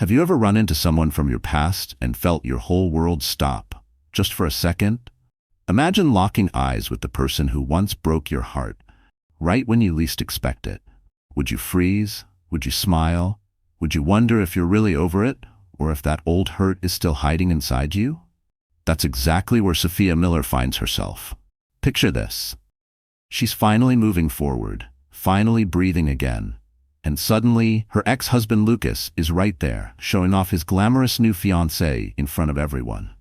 Have you ever run into someone from your past and felt your whole world stop, just for a second? Imagine locking eyes with the person who once broke your heart, right when you least expect it. Would you freeze? Would you smile? Would you wonder if you're really over it, or if that old hurt is still hiding inside you? That's exactly where Sophia Miller finds herself. Picture this. She's finally moving forward, finally breathing again. And suddenly, her ex-husband Lucas is right there, showing off his glamorous new fiancée in front of everyone.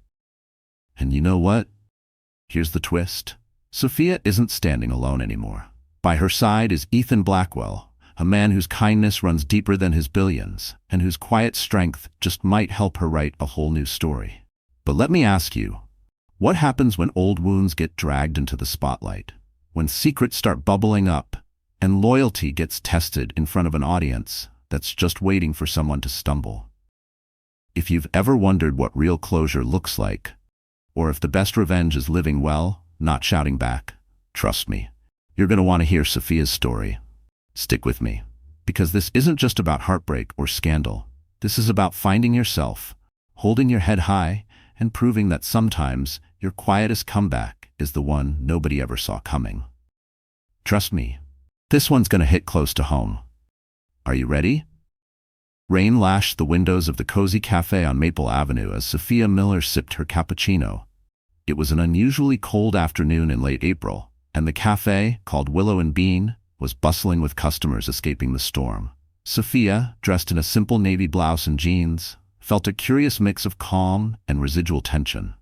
And you know what? Here's the twist. Sophia isn't standing alone anymore. By her side is Ethan Blackwell, a man whose kindness runs deeper than his billions, and whose quiet strength just might help her write a whole new story. But let me ask you, what happens when old wounds get dragged into the spotlight? When secrets start bubbling up, and loyalty gets tested in front of an audience that's just waiting for someone to stumble? If you've ever wondered what real closure looks like, or if the best revenge is living well, not shouting back, trust me, you're going to want to hear Sophia's story. Stick with me, because this isn't just about heartbreak or scandal. This is about finding yourself, holding your head high, and proving that sometimes your quietest comeback is the one nobody ever saw coming. Trust me, this one's going to hit close to home. Are you ready? Rain lashed the windows of the cozy cafe on Maple Avenue as Sophia Miller sipped her cappuccino. It was an unusually cold afternoon in late April, and the cafe, called Willow and Bean, was bustling with customers escaping the storm. Sophia, dressed in a simple navy blouse and jeans, felt a curious mix of calm and residual tension.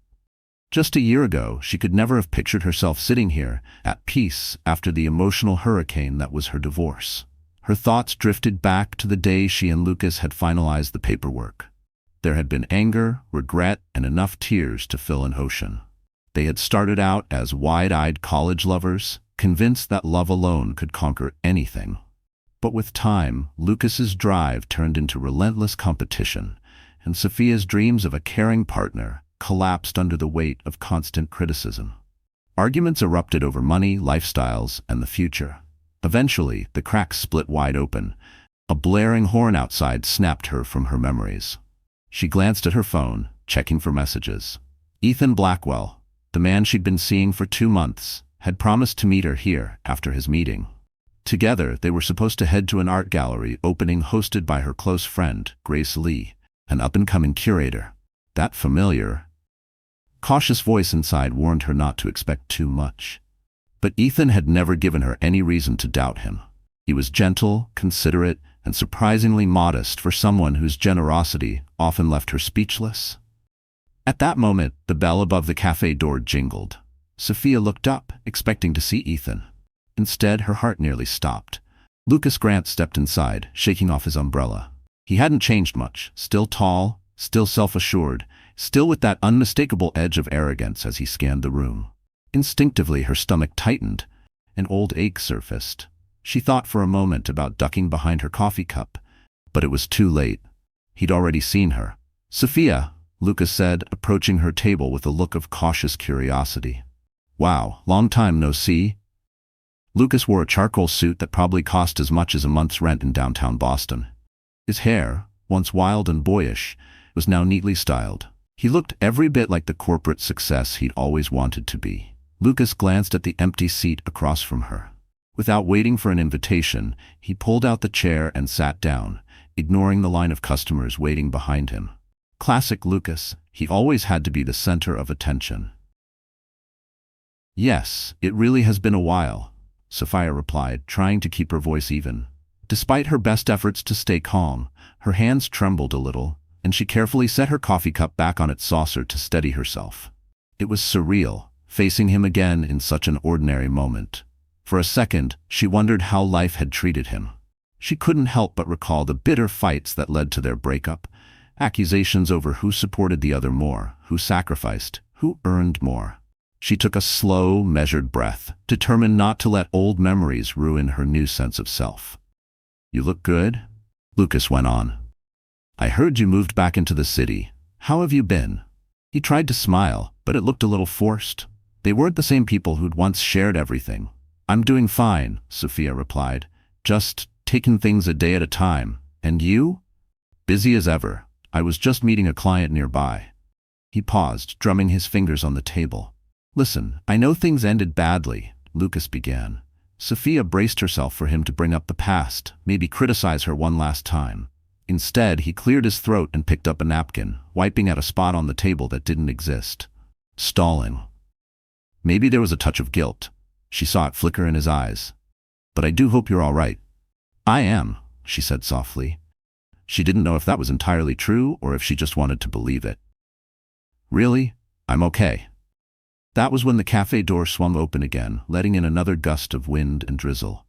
Just a year ago, she could never have pictured herself sitting here, at peace, after the emotional hurricane that was her divorce. Her thoughts drifted back to the day she and Lucas had finalized the paperwork. There had been anger, regret, and enough tears to fill an ocean. They had started out as wide-eyed college lovers, convinced that love alone could conquer anything. But with time, Lucas's drive turned into relentless competition, and Sophia's dreams of a caring partner collapsed under the weight of constant criticism. Arguments erupted over money, lifestyles, and the future. Eventually, the cracks split wide open. A blaring horn outside snapped her from her memories. She glanced at her phone, checking for messages. Ethan Blackwell, the man she'd been seeing for 2 months, had promised to meet her here after his meeting. Together, they were supposed to head to an art gallery opening hosted by her close friend, Grace Lee, an up-and-coming curator. That familiar, cautious voice inside warned her not to expect too much. But Ethan had never given her any reason to doubt him. He was gentle, considerate, and surprisingly modest for someone whose generosity often left her speechless. At that moment, the bell above the cafe door jingled. Sophia looked up, expecting to see Ethan. Instead, her heart nearly stopped. Lucas Grant stepped inside, shaking off his umbrella. He hadn't changed much, still tall, still self-assured, still with that unmistakable edge of arrogance as he scanned the room. Instinctively, her stomach tightened. An old ache surfaced. She thought for a moment about ducking behind her coffee cup, but it was too late. He'd already seen her. "Sophia," Lucas said, approaching her table with a look of cautious curiosity. "Wow, long time no see." Lucas wore a charcoal suit that probably cost as much as a month's rent in downtown Boston. His hair, once wild and boyish, was now neatly styled. He looked every bit like the corporate success he'd always wanted to be. Lucas glanced at the empty seat across from her. Without waiting for an invitation, he pulled out the chair and sat down, ignoring the line of customers waiting behind him. Classic Lucas, he always had to be the center of attention. "Yes, it really has been a while," Sophia replied, trying to keep her voice even. Despite her best efforts to stay calm, her hands trembled a little, and she carefully set her coffee cup back on its saucer to steady herself. It was surreal, facing him again in such an ordinary moment. For a second, she wondered how life had treated him. She couldn't help but recall the bitter fights that led to their breakup, accusations over who supported the other more, who sacrificed, who earned more. She took a slow, measured breath, determined not to let old memories ruin her new sense of self. "You look good," Lucas went on. "I heard you moved back into the city. How have you been?" He tried to smile, but it looked a little forced. They weren't the same people who'd once shared everything. "I'm doing fine," Sophia replied. "Just taking things a day at a time. And you?" "Busy as ever," I was just meeting a client nearby. He paused, drumming his fingers on the table. Listen, I know things ended badly, Lucas began. Sophia braced herself for him to bring up the past, maybe criticize her one last time. Instead, he cleared his throat and picked up a napkin, wiping at a spot on the table that didn't exist. Stalling. Maybe there was a touch of guilt. She saw it flicker in his eyes. But I do hope you're all right. I am, she said softly. She didn't know if that was entirely true or if she just wanted to believe it. Really? I'm okay. That was when the cafe door swung open again, letting in another gust of wind and drizzle.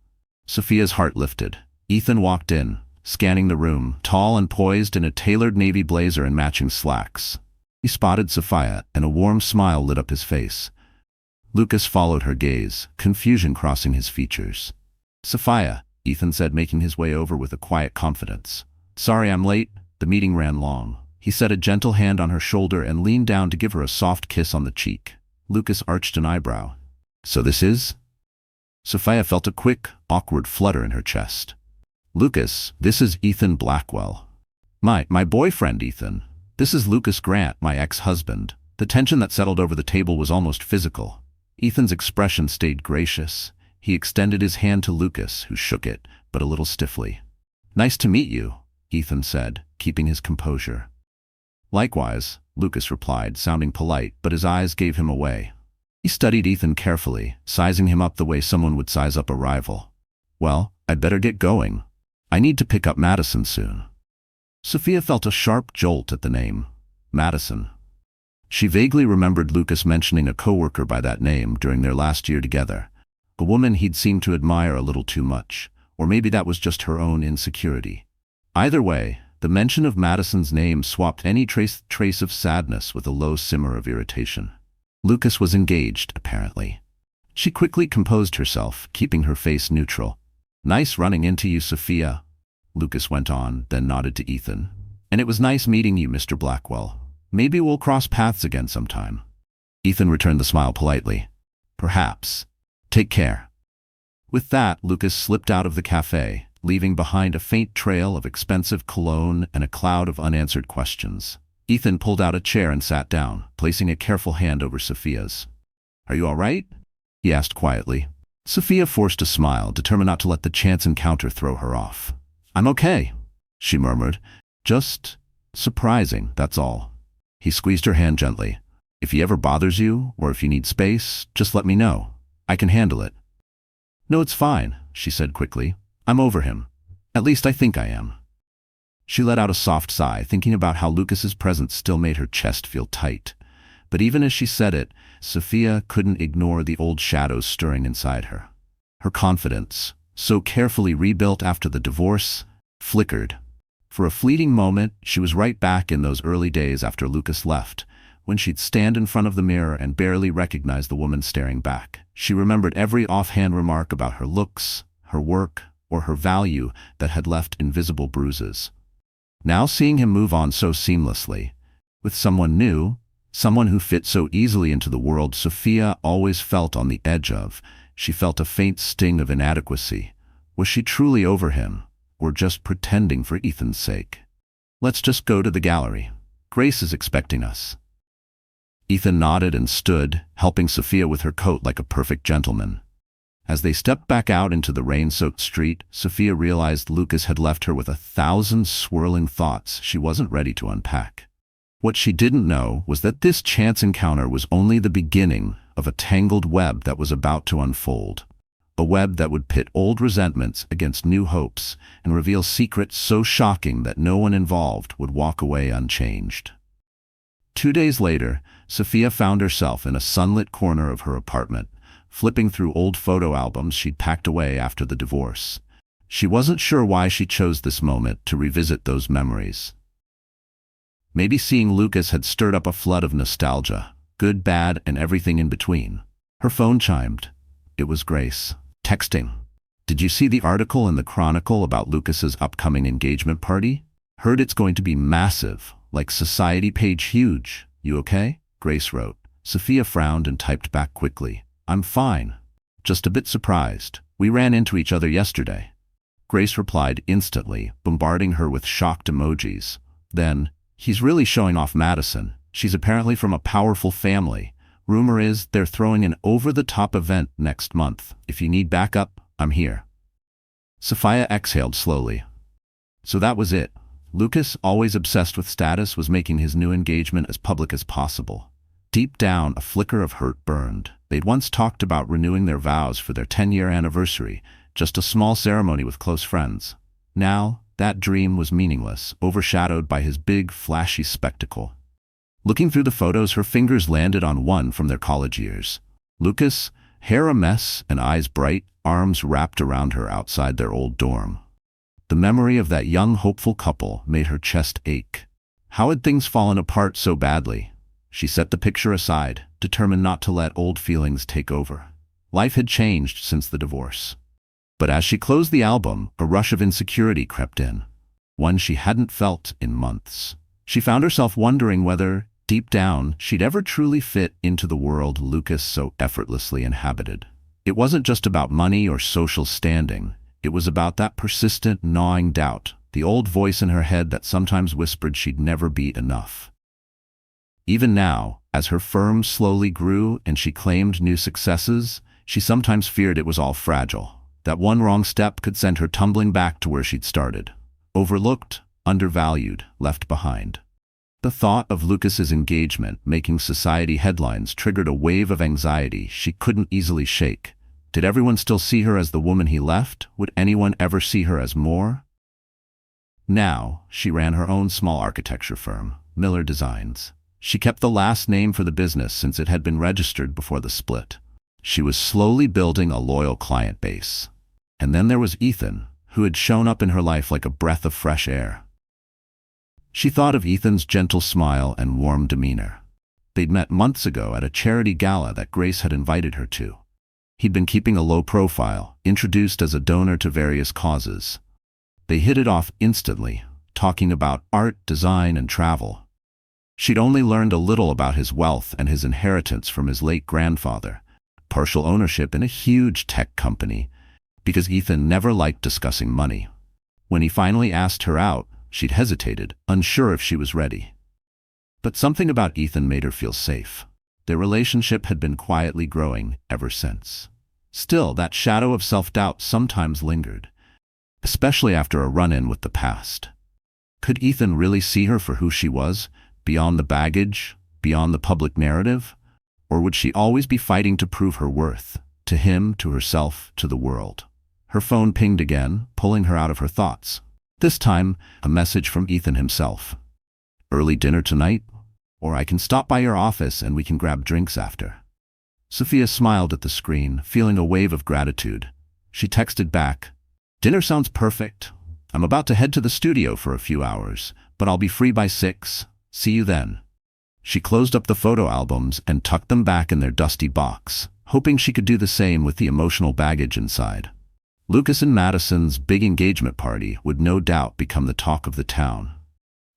Sophia's heart lifted. Ethan walked in, scanning the room, tall and poised in a tailored navy blazer and matching slacks. He spotted Sophia, and a warm smile lit up his face. Lucas followed her gaze, confusion crossing his features. Sophia, Ethan said, making his way over with a quiet confidence. Sorry I'm late, the meeting ran long. He set a gentle hand on her shoulder and leaned down to give her a soft kiss on the cheek. Lucas arched an eyebrow. So this is? Sophia felt a quick, awkward flutter in her chest. Lucas, this is Ethan Blackwell. My boyfriend, Ethan. This is Lucas Grant, my ex-husband. The tension that settled over the table was almost physical. Ethan's expression stayed gracious. He extended his hand to Lucas, who shook it, but a little stiffly. Nice to meet you, Ethan said, keeping his composure. Likewise, Lucas replied, sounding polite, but his eyes gave him away. He studied Ethan carefully, sizing him up the way someone would size up a rival. Well, I'd better get going. I need to pick up Madison soon. Sophia felt a sharp jolt at the name, Madison. She vaguely remembered Lucas mentioning a coworker by that name during their last year together, a woman he'd seemed to admire a little too much, or maybe that was just her own insecurity. Either way, the mention of Madison's name swapped any trace of sadness with a low simmer of irritation. Lucas was engaged, apparently. She quickly composed herself, keeping her face neutral. Nice running into you, Sophia, Lucas went on, then nodded to Ethan. And it was nice meeting you, Mr. Blackwell. Maybe we'll cross paths again sometime. Ethan returned the smile politely. Perhaps. Take care. With that, Lucas slipped out of the cafe, leaving behind a faint trail of expensive cologne and a cloud of unanswered questions. Ethan pulled out a chair and sat down, placing a careful hand over Sophia's. Are you all right? He asked quietly. Sophia forced a smile, determined not to let the chance encounter throw her off. I'm okay, she murmured. Just surprising, that's all. He squeezed her hand gently. If he ever bothers you, or if you need space, just let me know. I can handle it. No, it's fine, she said quickly. I'm over him. At least I think I am. She let out a soft sigh, thinking about how Lucas's presence still made her chest feel tight. But even as she said it, Sophia couldn't ignore the old shadows stirring inside her. Her confidence, so carefully rebuilt after the divorce, flickered. For a fleeting moment, she was right back in those early days after Lucas left, when she'd stand in front of the mirror and barely recognize the woman staring back. She remembered every offhand remark about her looks, her work, or her value that had left invisible bruises. Now seeing him move on so seamlessly, with someone new, someone who fit so easily into the world Sophia always felt on the edge of, she felt a faint sting of inadequacy. Was she truly over him, or just pretending for Ethan's sake? Let's just go to the gallery. Grace is expecting us. Ethan nodded and stood, helping Sophia with her coat like a perfect gentleman. As they stepped back out into the rain-soaked street, Sophia realized Lucas had left her with 1,000 swirling thoughts she wasn't ready to unpack. What she didn't know was that this chance encounter was only the beginning of a tangled web that was about to unfold. A web that would pit old resentments against new hopes and reveal secrets so shocking that no one involved would walk away unchanged. 2 days later, Sophia found herself in a sunlit corner of her apartment, flipping through old photo albums she'd packed away after the divorce. She wasn't sure why she chose this moment to revisit those memories. Maybe seeing Lucas had stirred up a flood of nostalgia, good, bad, and everything in between. Her phone chimed. It was Grace, texting. Did you see the article in the Chronicle about Lucas's upcoming engagement party? Heard it's going to be massive, like society page huge. You okay? Grace wrote. Sophia frowned and typed back quickly. I'm fine. Just a bit surprised. We ran into each other yesterday. Grace replied instantly, bombarding her with shocked emojis. Then, He's really showing off Madison. She's apparently from a powerful family. Rumor is they're throwing an over-the-top event next month. If you need backup, I'm here." Sophia exhaled slowly. So that was it. Lucas, always obsessed with status, was making his new engagement as public as possible. Deep down, a flicker of hurt burned. They'd once talked about renewing their vows for their 10-year anniversary, just a small ceremony with close friends. Now, that dream was meaningless, overshadowed by his big, flashy spectacle. Looking through the photos, her fingers landed on one from their college years. Lucas, hair a mess and eyes bright, arms wrapped around her outside their old dorm. The memory of that young, hopeful couple made her chest ache. How had things fallen apart so badly? She set the picture aside, determined not to let old feelings take over. Life had changed since the divorce. But as she closed the album, a rush of insecurity crept in, one she hadn't felt in months. She found herself wondering whether, deep down, she'd ever truly fit into the world Lucas so effortlessly inhabited. It wasn't just about money or social standing. It was about that persistent, gnawing doubt, the old voice in her head that sometimes whispered she'd never be enough. Even now, as her firm slowly grew and she claimed new successes, she sometimes feared it was all fragile. That one wrong step could send her tumbling back to where she'd started. Overlooked, undervalued, left behind. The thought of Lucas's engagement making society headlines triggered a wave of anxiety she couldn't easily shake. Did everyone still see her as the woman he left? Would anyone ever see her as more? Now, she ran her own small architecture firm, Miller Designs. She kept the last name for the business since it had been registered before the split. She was slowly building a loyal client base. And then there was Ethan, who had shown up in her life like a breath of fresh air. She thought of Ethan's gentle smile and warm demeanor. They'd met months ago at a charity gala that Grace had invited her to. He'd been keeping a low profile, introduced as a donor to various causes. They hit it off instantly, talking about art, design, and travel. She'd only learned a little about his wealth and his inheritance from his late grandfather, partial ownership in a huge tech company, because Ethan never liked discussing money. When he finally asked her out, she'd hesitated, unsure if she was ready. But something about Ethan made her feel safe. Their relationship had been quietly growing ever since. Still, that shadow of self-doubt sometimes lingered, especially after a run-in with the past. Could Ethan really see her for who she was, beyond the baggage, beyond the public narrative? Or would she always be fighting to prove her worth, to him, to herself, to the world? Her phone pinged again, pulling her out of her thoughts. This time, a message from Ethan himself. "Early dinner tonight? Or I can stop by your office and we can grab drinks after." Sophia smiled at the screen, feeling a wave of gratitude. She texted back, "Dinner sounds perfect. I'm about to head to the studio for a few hours, but I'll be free by 6. See you then." She closed up the photo albums and tucked them back in their dusty box, hoping she could do the same with the emotional baggage inside. Lucas and Madison's big engagement party would no doubt become the talk of the town.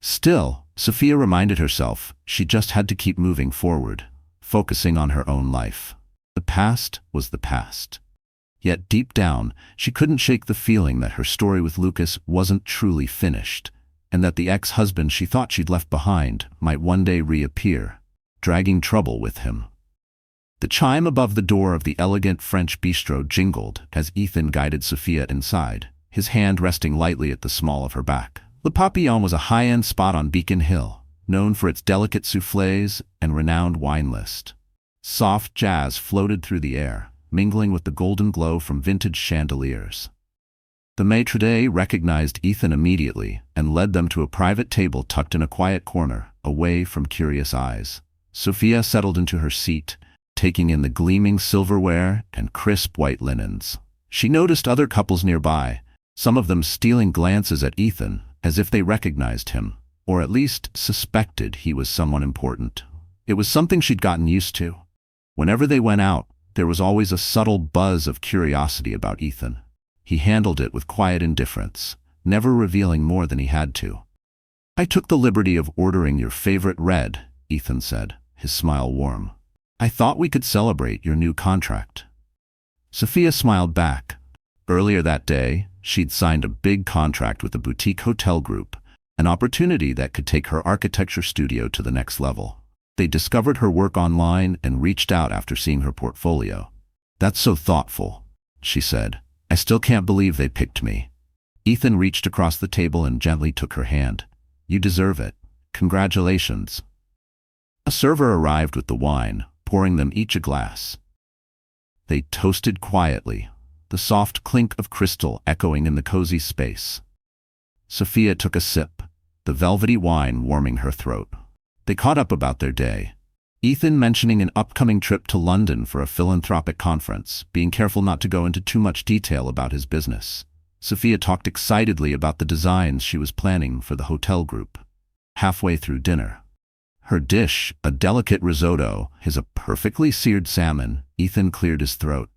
Still, Sophia reminded herself she just had to keep moving forward, focusing on her own life. The past was the past. Yet deep down, she couldn't shake the feeling that her story with Lucas wasn't truly finished, and that the ex-husband she thought she'd left behind might one day reappear, dragging trouble with him. The chime above the door of the elegant French bistro jingled as Ethan guided Sophia inside, his hand resting lightly at the small of her back. Le Papillon was a high-end spot on Beacon Hill, known for its delicate soufflés and renowned wine list. Soft jazz floated through the air, mingling with the golden glow from vintage chandeliers. The maitre d' recognized Ethan immediately and led them to a private table tucked in a quiet corner, away from curious eyes. Sophia settled into her seat, taking in the gleaming silverware and crisp white linens. She noticed other couples nearby, some of them stealing glances at Ethan, as if they recognized him, or at least suspected he was someone important. It was something she'd gotten used to. Whenever they went out, there was always a subtle buzz of curiosity about Ethan. He handled it with quiet indifference, never revealing more than he had to. "I took the liberty of ordering your favorite red," Ethan said, his smile warm. "I thought we could celebrate your new contract." Sophia smiled back. Earlier that day, she'd signed a big contract with a boutique hotel group, an opportunity that could take her architecture studio to the next level. They discovered her work online and reached out after seeing her portfolio. "That's so thoughtful," she said. "I still can't believe they picked me." Ethan reached across the table and gently took her hand. "You deserve it. Congratulations." A server arrived with the wine, pouring them each a glass. They toasted quietly, the soft clink of crystal echoing in the cozy space. Sophia took a sip, the velvety wine warming her throat. They caught up about their day. Ethan mentioning an upcoming trip to London for a philanthropic conference, being careful not to go into too much detail about his business. Sophia talked excitedly about the designs she was planning for the hotel group. Halfway through dinner, her dish, a delicate risotto, his a perfectly seared salmon, Ethan cleared his throat.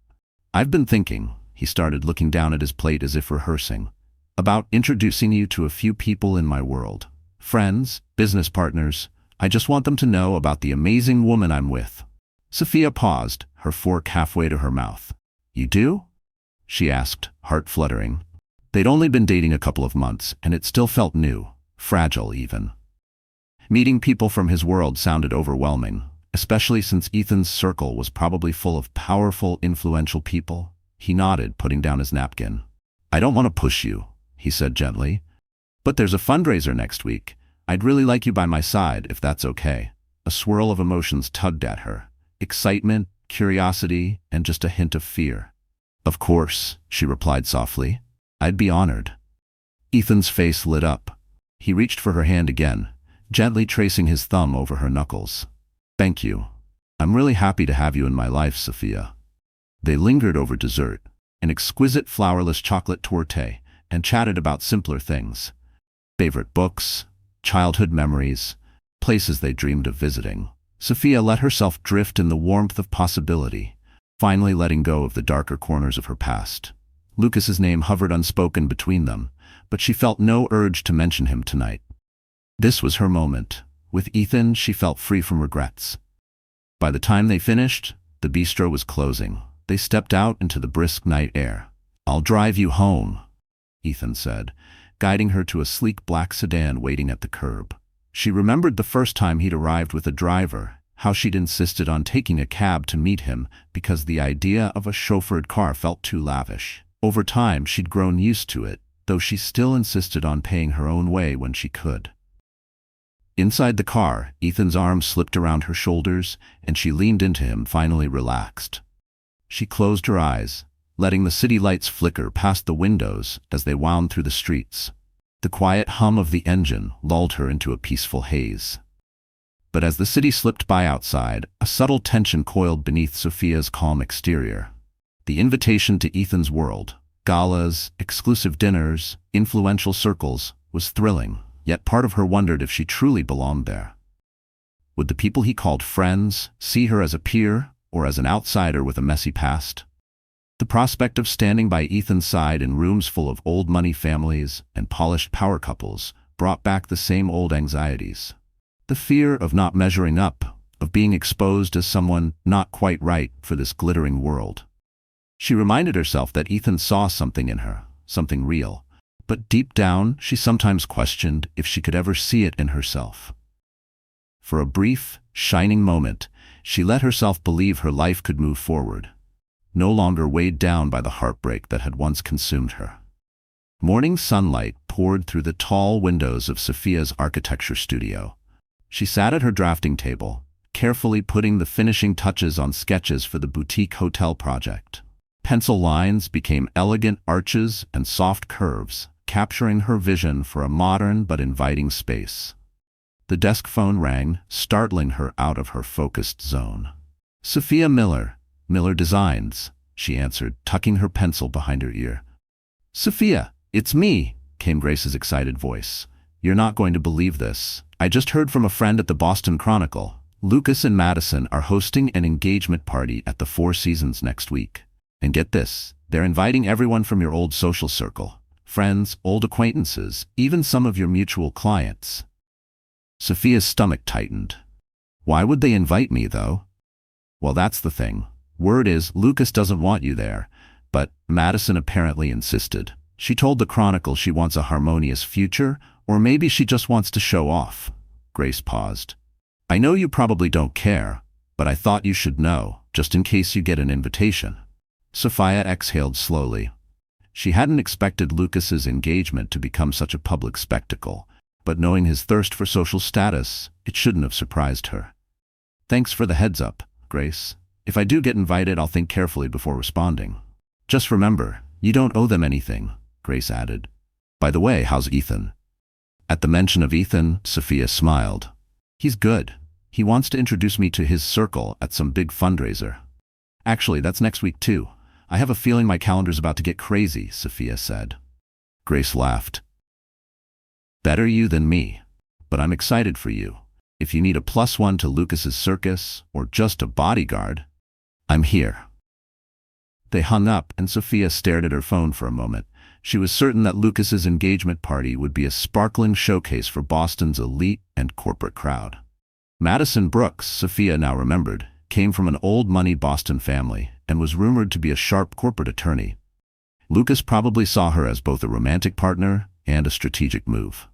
"I've been thinking," he started, looking down at his plate as if rehearsing, "about introducing you to a few people in my world. Friends, business partners. I just want them to know about the amazing woman I'm with." Sophia paused, her fork halfway to her mouth. "You do?" she asked, heart fluttering. They'd only been dating a couple of months, and it still felt new, fragile even. Meeting people from his world sounded overwhelming, especially since Ethan's circle was probably full of powerful, influential people. He nodded, putting down his napkin. "I don't want to push you," he said gently, "but there's a fundraiser next week. I'd really like you by my side, if that's okay." A swirl of emotions tugged at her. Excitement, curiosity, and just a hint of fear. "Of course," she replied softly. "I'd be honored." Ethan's face lit up. He reached for her hand again, gently tracing his thumb over her knuckles. "Thank you. I'm really happy to have you in my life, Sophia." They lingered over dessert, an exquisite flourless chocolate torte, and chatted about simpler things. Favorite books, childhood memories, places they dreamed of visiting. Sophia let herself drift in the warmth of possibility, finally letting go of the darker corners of her past. Lucas's name hovered unspoken between them, but she felt no urge to mention him tonight. This was her moment. With Ethan, she felt free from regrets. By the time they finished, the bistro was closing. They stepped out into the brisk night air. "I'll drive you home," Ethan said, guiding her to a sleek black sedan waiting at the curb. She remembered the first time he'd arrived with a driver, how she'd insisted on taking a cab to meet him because the idea of a chauffeured car felt too lavish. Over time, she'd grown used to it, though she still insisted on paying her own way when she could. Inside the car, Ethan's arm slipped around her shoulders, and she leaned into him, finally relaxed. She closed her eyes, letting the city lights flicker past the windows as they wound through the streets. The quiet hum of the engine lulled her into a peaceful haze. But as the city slipped by outside, a subtle tension coiled beneath Sophia's calm exterior. The invitation to Ethan's world, galas, exclusive dinners, influential circles, was thrilling, yet part of her wondered if she truly belonged there. Would the people he called friends see her as a peer or as an outsider with a messy past? The prospect of standing by Ethan's side in rooms full of old money families and polished power couples brought back the same old anxieties. The fear of not measuring up, of being exposed as someone not quite right for this glittering world. She reminded herself that Ethan saw something in her, something real, but deep down she sometimes questioned if she could ever see it in herself. For a brief, shining moment, she let herself believe her life could move forward, no longer weighed down by the heartbreak that had once consumed her. Morning sunlight poured through the tall windows of Sophia's architecture studio. She sat at her drafting table, carefully putting the finishing touches on sketches for the boutique hotel project. Pencil lines became elegant arches and soft curves, capturing her vision for a modern but inviting space. The desk phone rang, startling her out of her focused zone. "Sophia Miller, Miller Designs," she answered, tucking her pencil behind her ear. "Sophia, it's me," came Grace's excited voice. "You're not going to believe this. I just heard from a friend at the Boston Chronicle. Lucas and Madison are hosting an engagement party at the Four Seasons next week. And get this, they're inviting everyone from your old social circle. Friends, old acquaintances, even some of your mutual clients." Sophia's stomach tightened. "Why would they invite me, though?" "Well, that's the thing. Word is, Lucas doesn't want you there, but Madison apparently insisted. She told the Chronicle she wants a harmonious future Or maybe she just wants to show off. Grace paused. I know you probably don't care, but I thought you should know, just in case you get an invitation. Sophia exhaled slowly. She hadn't expected Lucas's engagement to become such a public spectacle, but knowing his thirst for social status, it shouldn't have surprised her. Thanks for the heads up, Grace. If I do get invited, I'll think carefully before responding. Just remember, you don't owe them anything, Grace added. By the way, how's Ethan? At the mention of Ethan, Sophia smiled. He's good. He wants to introduce me to his circle at some big fundraiser. Actually, that's next week too. I have a feeling my calendar's about to get crazy, Sophia said. Grace laughed. Better you than me. But I'm excited for you. If you need a +1 to Lucas's circus, or just a bodyguard, I'm here. They hung up and Sophia stared at her phone for a moment. She was certain that Lucas's engagement party would be a sparkling showcase for Boston's elite and corporate crowd. Madison Brooks, Sophia now remembered, came from an old-money Boston family and was rumored to be a sharp corporate attorney. Lucas probably saw her as both a romantic partner and a strategic move.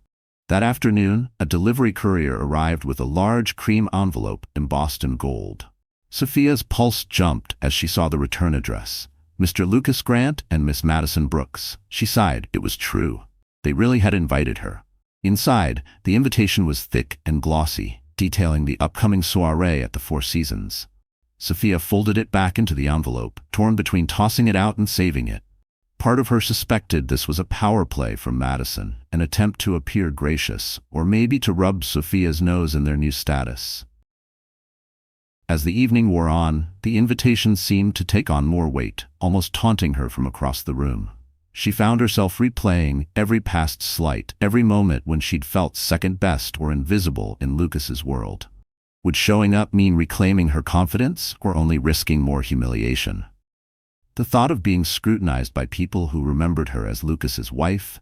That afternoon, a delivery courier arrived with a large cream envelope embossed in gold. Sophia's pulse jumped as she saw the return address. Mr. Lucas Grant and Miss Madison Brooks. She sighed. It was true. They really had invited her. Inside, the invitation was thick and glossy, detailing the upcoming soiree at the Four Seasons. Sophia folded it back into the envelope, torn between tossing it out and saving it. Part of her suspected this was a power play from Madison, an attempt to appear gracious, or maybe to rub Sophia's nose in their new status. As the evening wore on, the invitation seemed to take on more weight, almost taunting her from across the room. She found herself replaying every past slight, every moment when she'd felt second best or invisible in Lucas's world. Would showing up mean reclaiming her confidence, or only risking more humiliation? The thought of being scrutinized by people who remembered her as Lucas's wife,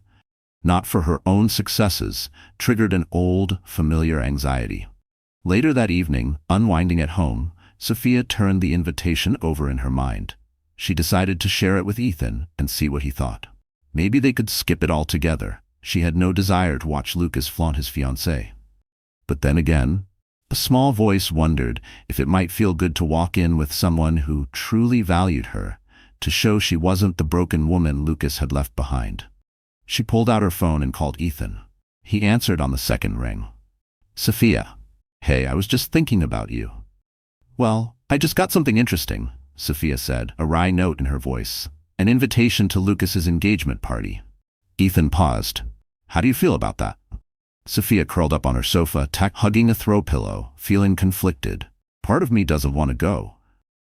not for her own successes, triggered an old, familiar anxiety. Later that evening, unwinding at home, Sophia turned the invitation over in her mind. She decided to share it with Ethan and see what he thought. Maybe they could skip it all together. She had no desire to watch Lucas flaunt his fiancée. But then again, a small voice wondered if it might feel good to walk in with someone who truly valued her, to show she wasn't the broken woman Lucas had left behind. She pulled out her phone and called Ethan. He answered on the second ring. Sophia. Hey, I was just thinking about you. Well, I just got something interesting, Sophia said, a wry note in her voice. An invitation to Lucas's engagement party. Ethan paused. How do you feel about that? Sophia curled up on her sofa, hugging a throw pillow, feeling conflicted. Part of me doesn't want to go.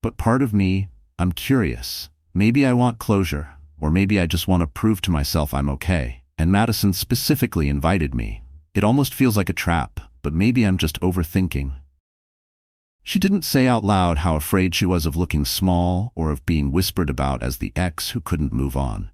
But part of me, I'm curious. Maybe I want closure, or maybe I just want to prove to myself I'm okay. And Madison specifically invited me. It almost feels like a trap, but maybe I'm just overthinking. She didn't say out loud how afraid she was of looking small or of being whispered about as the ex who couldn't move on.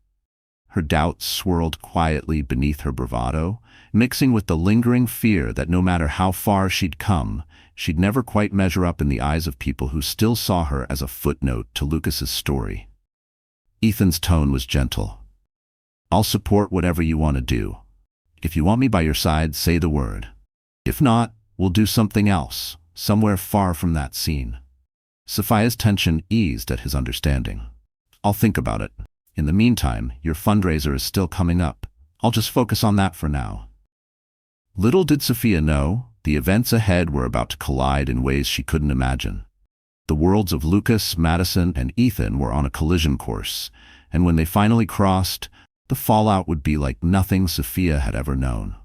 Her doubts swirled quietly beneath her bravado, mixing with the lingering fear that no matter how far she'd come, she'd never quite measure up in the eyes of people who still saw her as a footnote to Lucas's story. Ethan's tone was gentle. I'll support whatever you want to do. If you want me by your side, say the word. If not, we'll do something else, somewhere far from that scene. Sophia's tension eased at his understanding. I'll think about it. In the meantime, your fundraiser is still coming up. I'll just focus on that for now. Little did Sophia know, the events ahead were about to collide in ways she couldn't imagine. The worlds of Lucas, Madison, and Ethan were on a collision course, and when they finally crossed, the fallout would be like nothing Sophia had ever known.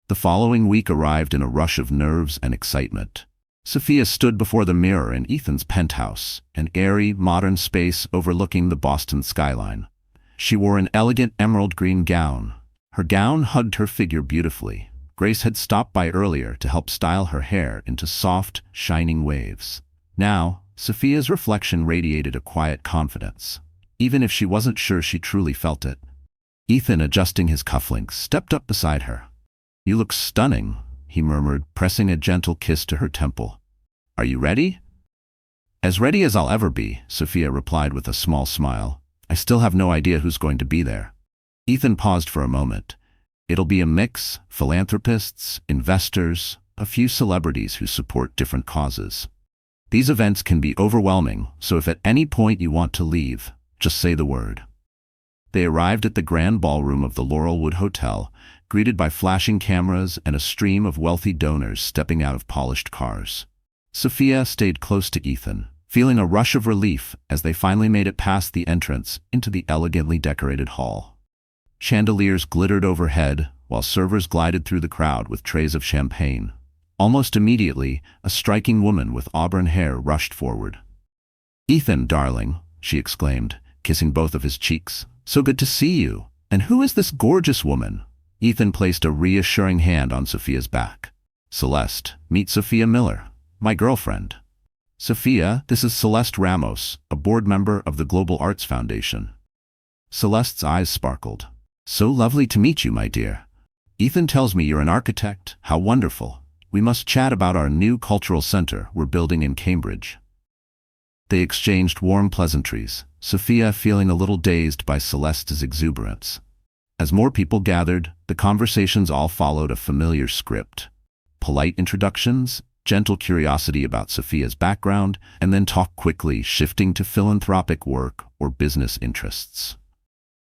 The following week arrived in a rush of nerves and excitement. Sophia stood before the mirror in Ethan's penthouse, an airy, modern space overlooking the Boston skyline. She wore an elegant emerald green gown. Her gown hugged her figure beautifully. Grace had stopped by earlier to help style her hair into soft, shining waves. Now, Sophia's reflection radiated a quiet confidence, even if she wasn't sure she truly felt it. Ethan, adjusting his cufflinks, stepped up beside her. You look stunning, he murmured, pressing a gentle kiss to her temple. Are you ready? As ready as I'll ever be, Sophia replied with a small smile. I still have no idea who's going to be there. Ethan paused for a moment. It'll be a mix: philanthropists, investors, a few celebrities who support different causes. These events can be overwhelming, so if at any point you want to leave, just say the word. They arrived at the grand ballroom of the Laurelwood Hotel, greeted by flashing cameras and a stream of wealthy donors stepping out of polished cars. Sophia stayed close to Ethan, feeling a rush of relief as they finally made it past the entrance into the elegantly decorated hall. Chandeliers glittered overhead, while servers glided through the crowd with trays of champagne. Almost immediately, a striking woman with auburn hair rushed forward. "Ethan, darling," she exclaimed, kissing both of his cheeks. "So good to see you. And who is this gorgeous woman?" Ethan placed a reassuring hand on Sophia's back. "Celeste, meet Sophia Miller, my girlfriend." "Sophia, this is Celeste Ramos, a board member of the Global Arts Foundation." Celeste's eyes sparkled. "So lovely to meet you, my dear. Ethan tells me you're an architect. How wonderful. We must chat about our new cultural center we're building in Cambridge." They exchanged warm pleasantries, Sophia feeling a little dazed by Celeste's exuberance. As more people gathered, the conversations all followed a familiar script. Polite introductions, gentle curiosity about Sophia's background, and then talk quickly, shifting to philanthropic work or business interests.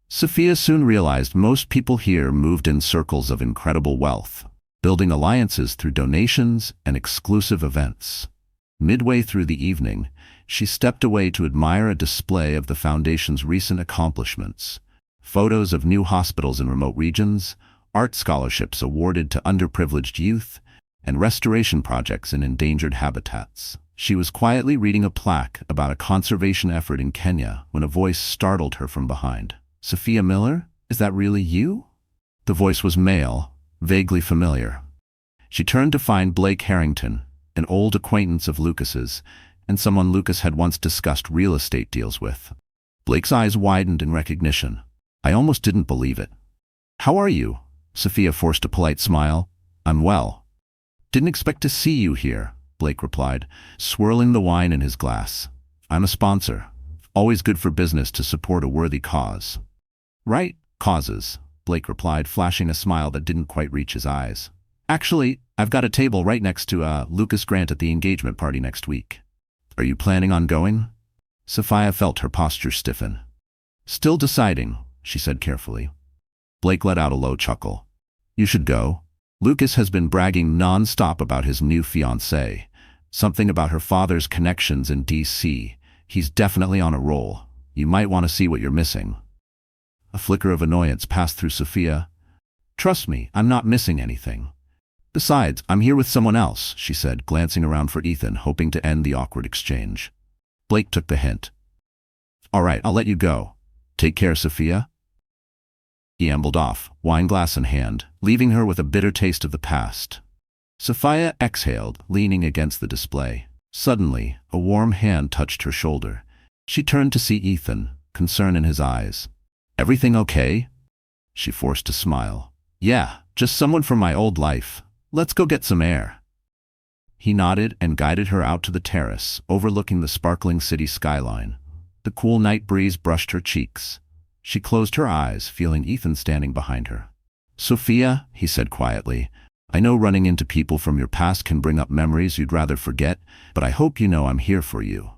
Sophia soon realized most people here moved in circles of incredible wealth, building alliances through donations and exclusive events. Midway through the evening, she stepped away to admire a display of the foundation's recent accomplishments: photos of new hospitals in remote regions, art scholarships awarded to underprivileged youth, and restoration projects in endangered habitats. She was quietly reading a plaque about a conservation effort in Kenya when a voice startled her from behind. "Sophia Miller? Is that really you?" The voice was male, vaguely familiar. She turned to find Blake Harrington, an old acquaintance of Lucas's, and someone Lucas had once discussed real estate deals with. Blake's eyes widened in recognition. "I almost didn't believe it." "How are you?" Sophia forced a polite smile. "I'm well." "Didn't expect to see you here," Blake replied, swirling the wine in his glass. "I'm a sponsor. Always good for business to support a worthy cause." "Right, causes," Blake replied, flashing a smile that didn't quite reach his eyes. "Actually, I've got a table right next to Lucas Grant at the engagement party next week." "Are you planning on going?" Sophia felt her posture stiffen. "Still deciding," she said carefully. Blake let out a low chuckle. "You should go. Lucas has been bragging non-stop about his new fiancée. Something about her father's connections in D.C. He's definitely on a roll. You might want to see what you're missing." A flicker of annoyance passed through Sophia. "Trust me, I'm not missing anything. Besides, I'm here with someone else," she said, glancing around for Ethan, hoping to end the awkward exchange. Blake took the hint. "All right, I'll let you go. Take care, Sophia." He ambled off, wineglass in hand, leaving her with a bitter taste of the past. Sophia exhaled, leaning against the display. Suddenly, a warm hand touched her shoulder. She turned to see Ethan, concern in his eyes. "Everything okay?" She forced a smile. "Yeah, just someone from my old life. Let's go get some air." He nodded and guided her out to the terrace, overlooking the sparkling city skyline. The cool night breeze brushed her cheeks. She closed her eyes, feeling Ethan standing behind her. "Sophia," he said quietly, "I know running into people from your past can bring up memories you'd rather forget, but I hope you know I'm here for you."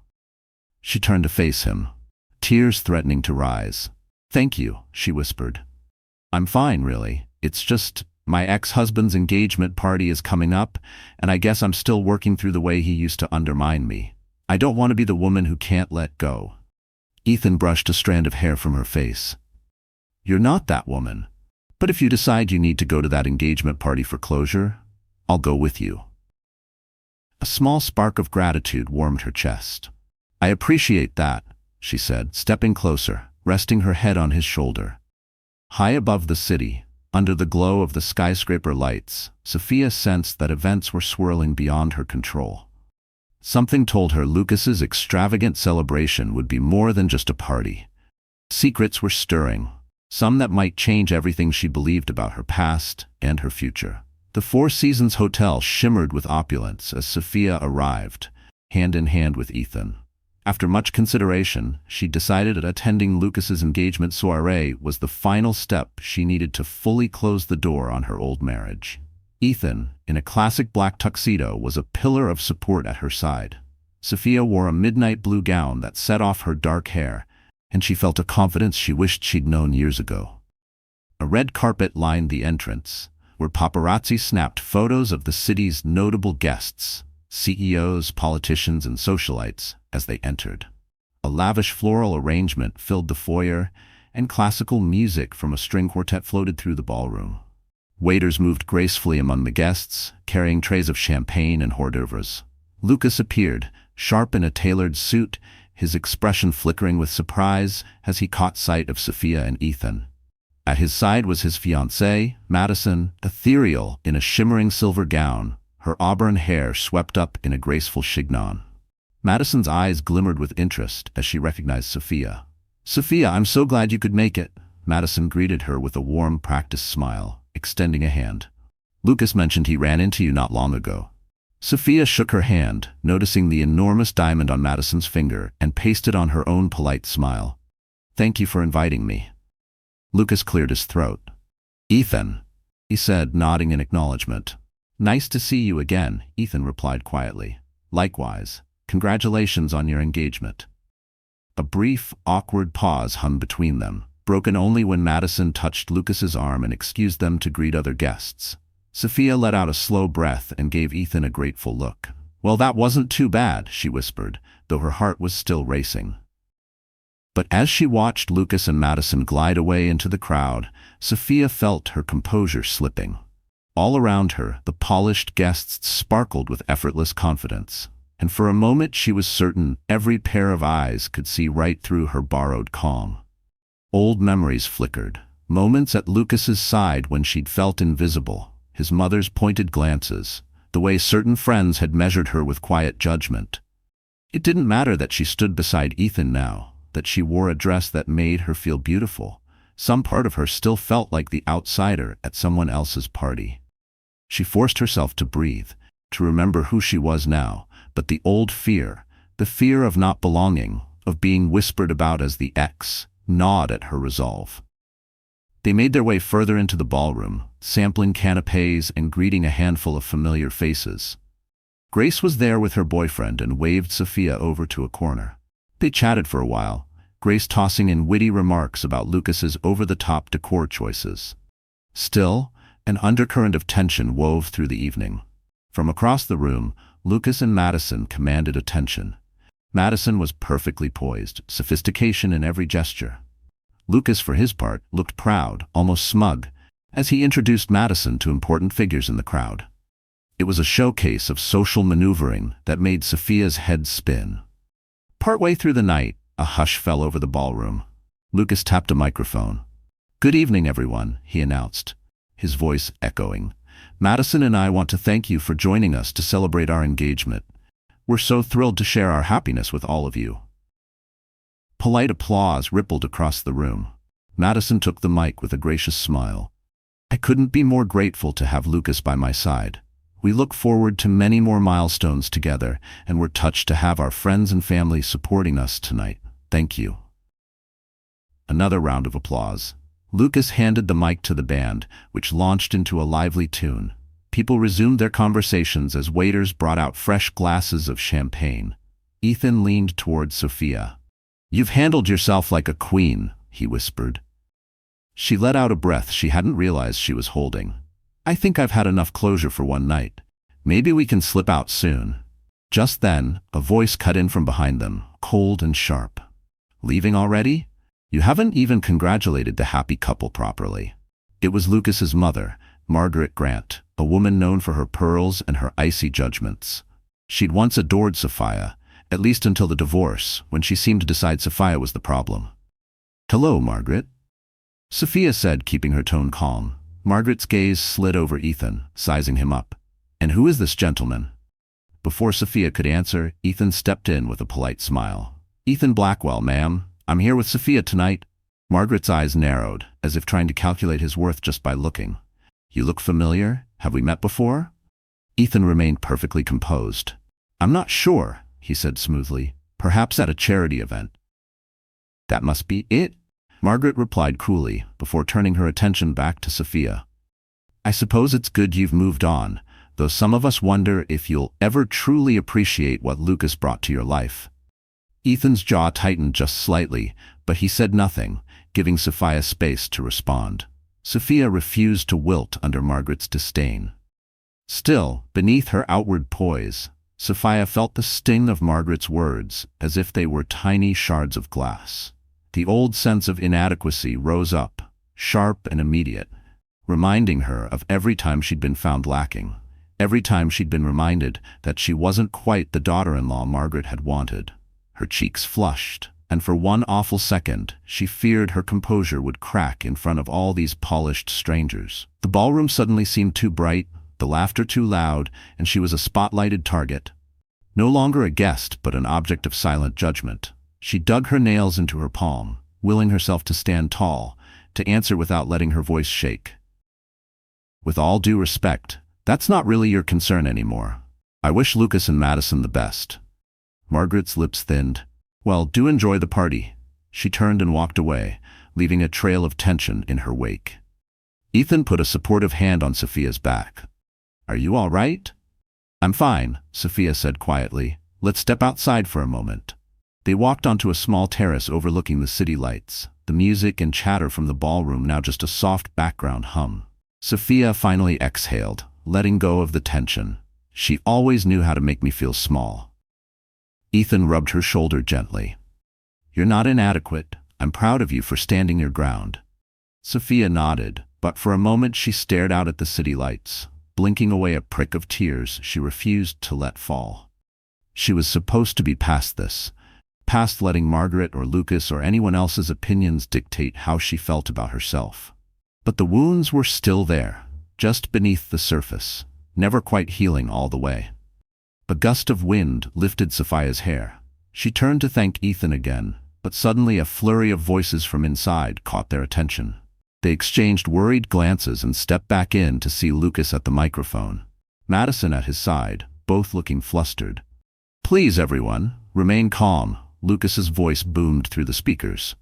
She turned to face him, tears threatening to rise. "Thank you," she whispered. "I'm fine, really. It's just, my ex-husband's engagement party is coming up, and I guess I'm still working through the way he used to undermine me. I don't want to be the woman who can't let go." Ethan brushed a strand of hair from her face. "You're not that woman. But if you decide you need to go to that engagement party for closure, I'll go with you." A small spark of gratitude warmed her chest. "I appreciate that," she said, stepping closer, resting her head on his shoulder. High above the city, under the glow of the skyscraper lights, Sophia sensed that events were swirling beyond her control. Something told her Lucas's extravagant celebration would be more than just a party. Secrets were stirring, some that might change everything she believed about her past and her future. The Four Seasons Hotel shimmered with opulence as Sophia arrived, hand in hand with Ethan. After much consideration, she decided that attending Lucas's engagement soiree was the final step she needed to fully close the door on her old marriage. Ethan, in a classic black tuxedo, was a pillar of support at her side. Sophia wore a midnight blue gown that set off her dark hair, and she felt a confidence she wished she'd known years ago. A red carpet lined the entrance, where paparazzi snapped photos of the city's notable guests, CEOs, politicians, and socialites, as they entered. A lavish floral arrangement filled the foyer, and classical music from a string quartet floated through the ballroom. Waiters moved gracefully among the guests, carrying trays of champagne and hors d'oeuvres. Lucas appeared, sharp in a tailored suit, his expression flickering with surprise as he caught sight of Sophia and Ethan. At his side was his fiancée, Madison, ethereal in a shimmering silver gown, her auburn hair swept up in a graceful chignon. Madison's eyes glimmered with interest as she recognized Sophia. "Sophia, I'm so glad you could make it." Madison greeted her with a warm, practiced smile, extending a hand. "Lucas mentioned he ran into you not long ago." Sophia shook her hand, noticing the enormous diamond on Madison's finger, and pasted on her own polite smile. "Thank you for inviting me." Lucas cleared his throat. "Ethan," he said, nodding in acknowledgement. "Nice to see you again," Ethan replied quietly. "Likewise. Congratulations on your engagement." A brief, awkward pause hung between them, broken only when Madison touched Lucas's arm and excused them to greet other guests. Sophia let out a slow breath and gave Ethan a grateful look. "Well, that wasn't too bad," she whispered, though her heart was still racing. But as she watched Lucas and Madison glide away into the crowd, Sophia felt her composure slipping. All around her, the polished guests sparkled with effortless confidence, and for a moment she was certain every pair of eyes could see right through her borrowed calm. Old memories flickered, moments at Lucas's side when she'd felt invisible, his mother's pointed glances, the way certain friends had measured her with quiet judgment. It didn't matter that she stood beside Ethan now, that she wore a dress that made her feel beautiful. Some part of her still felt like the outsider at someone else's party. She forced herself to breathe, to remember who she was now, but the old fear, the fear of not belonging, of being whispered about as the ex, gnawed at her resolve. They made their way further into the ballroom, sampling canapés and greeting a handful of familiar faces. Grace was there with her boyfriend and waved Sophia over to a corner. They chatted for a while, Grace tossing in witty remarks about Lucas's over-the-top decor choices. Still, an undercurrent of tension wove through the evening. From across the room, Lucas and Madison commanded attention. Madison was perfectly poised, sophistication in every gesture. Lucas, for his part, looked proud, almost smug, as he introduced Madison to important figures in the crowd. It was a showcase of social maneuvering that made Sophia's head spin. Partway through the night, a hush fell over the ballroom. Lucas tapped a microphone. "Good evening, everyone," he announced, his voice echoing. "Madison and I want to thank you for joining us to celebrate our engagement. We're so thrilled to share our happiness with all of you." Polite applause rippled across the room. Madison took the mic with a gracious smile. "I couldn't be more grateful to have Lucas by my side. We look forward to many more milestones together, and we're touched to have our friends and family supporting us tonight. Thank you." Another round of applause. Lucas handed the mic to the band, which launched into a lively tune. People resumed their conversations as waiters brought out fresh glasses of champagne. Ethan leaned toward Sophia. "You've handled yourself like a queen," he whispered. She let out a breath she hadn't realized she was holding. "I think I've had enough closure for one night. Maybe we can slip out soon." Just then, a voice cut in from behind them, cold and sharp. "Leaving already? You haven't even congratulated the happy couple properly." It was Lucas's mother, Margaret Grant, a woman known for her pearls and her icy judgments. She'd once adored Sophia, at least until the divorce, when she seemed to decide Sophia was the problem. "Hello, Margaret," Sophia said, keeping her tone calm. Margaret's gaze slid over Ethan, sizing him up. "And who is this gentleman?" Before Sophia could answer, Ethan stepped in with a polite smile. "Ethan Blackwell, ma'am. I'm here with Sophia tonight." Margaret's eyes narrowed, as if trying to calculate his worth just by looking. "You look familiar. Have we met before?" Ethan remained perfectly composed. "I'm not sure," he said smoothly. Perhaps at a charity event. That must be it, Margaret replied cruelly, before turning her attention back to Sophia. I suppose it's good you've moved on, though some of us wonder if you'll ever truly appreciate what Lucas brought to your life. Ethan's jaw tightened just slightly, but he said nothing, giving Sophia space to respond. Sophia refused to wilt under Margaret's disdain. Still, beneath her outward poise, Sophia felt the sting of Margaret's words, as if they were tiny shards of glass. The old sense of inadequacy rose up, sharp and immediate, reminding her of every time she'd been found lacking, every time she'd been reminded that she wasn't quite the daughter-in-law Margaret had wanted. Her cheeks flushed, and for one awful second, she feared her composure would crack in front of all these polished strangers. The ballroom suddenly seemed too bright, the laughter too loud, and she was a spotlighted target. No longer a guest, but an object of silent judgment. She dug her nails into her palm, willing herself to stand tall, to answer without letting her voice shake. With all due respect, that's not really your concern anymore. I wish Lucas and Madison the best. Margaret's lips thinned. Well, do enjoy the party. She turned and walked away, leaving a trail of tension in her wake. Ethan put a supportive hand on Sophia's back. Are you all right? I'm fine, Sophia said quietly. Let's step outside for a moment. They walked onto a small terrace overlooking the city lights, the music and chatter from the ballroom now just a soft background hum. Sophia finally exhaled, letting go of the tension. She always knew how to make me feel small. Ethan rubbed her shoulder gently. You're not inadequate. I'm proud of you for standing your ground. Sophia nodded, but for a moment she stared out at the city lights, blinking away a prick of tears she refused to let fall. She was supposed to be past this, past letting Margaret or Lucas or anyone else's opinions dictate how she felt about herself. But the wounds were still there, just beneath the surface, never quite healing all the way. A gust of wind lifted Sophia's hair. She turned to thank Ethan again, but suddenly a flurry of voices from inside caught their attention. They exchanged worried glances and stepped back in to see Lucas at the microphone, Madison at his side, both looking flustered. Please, everyone, remain calm, Lucas's voice boomed through the speakers.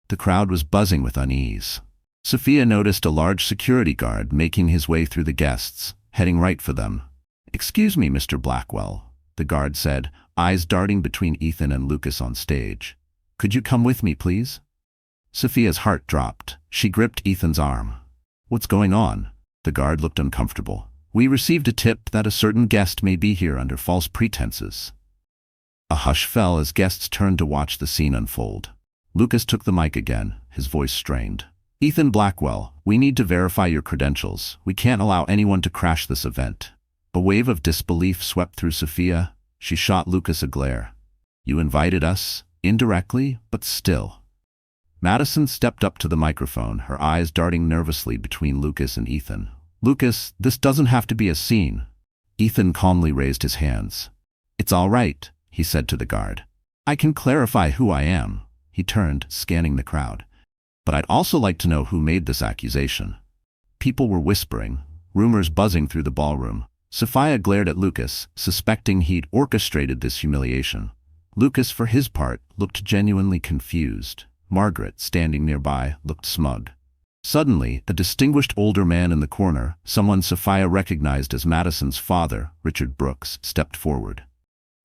The crowd was buzzing with unease. Sophia noticed a large security guard making his way through the guests, heading right for them. Excuse me, Mr. Blackwell, the guard said, eyes darting between Ethan and Lucas on stage. Could you come with me, please? Sophia's heart dropped. She gripped Ethan's arm. What's going on? The guard looked uncomfortable. We received a tip that a certain guest may be here under false pretenses. A hush fell as guests turned to watch the scene unfold. Lucas took the mic again, his voice strained. Ethan Blackwell, we need to verify your credentials. We can't allow anyone to crash this event. A wave of disbelief swept through Sophia. She shot Lucas a glare. You invited us, indirectly, but still. Madison stepped up to the microphone, her eyes darting nervously between Lucas and Ethan. Lucas, this doesn't have to be a scene. Ethan calmly raised his hands. It's all right, he said to the guard. I can clarify who I am. He turned, scanning the crowd. But I'd also like to know who made this accusation. People were whispering, rumors buzzing through the ballroom. Sophia glared at Lucas, suspecting he'd orchestrated this humiliation. Lucas, for his part, looked genuinely confused. Margaret, standing nearby, looked smug. Suddenly, a distinguished older man in the corner, someone Sophia recognized as Madison's father, Richard Brooks, stepped forward.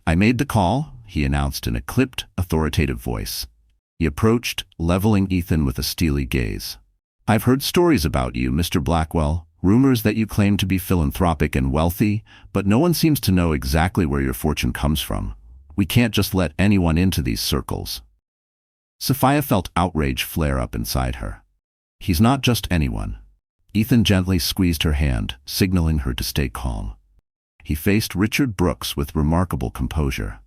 I made the call, he announced in a clipped, authoritative voice. He approached, leveling Ethan with a steely gaze. I've heard stories about you, Mr. Blackwell. Rumors that you claim to be philanthropic and wealthy, but no one seems to know exactly where your fortune comes from. We can't just let anyone into these circles. Sophia felt outrage flare up inside her. He's not just anyone. Ethan gently squeezed her hand, signaling her to stay calm. He faced Richard Brooks with remarkable composure.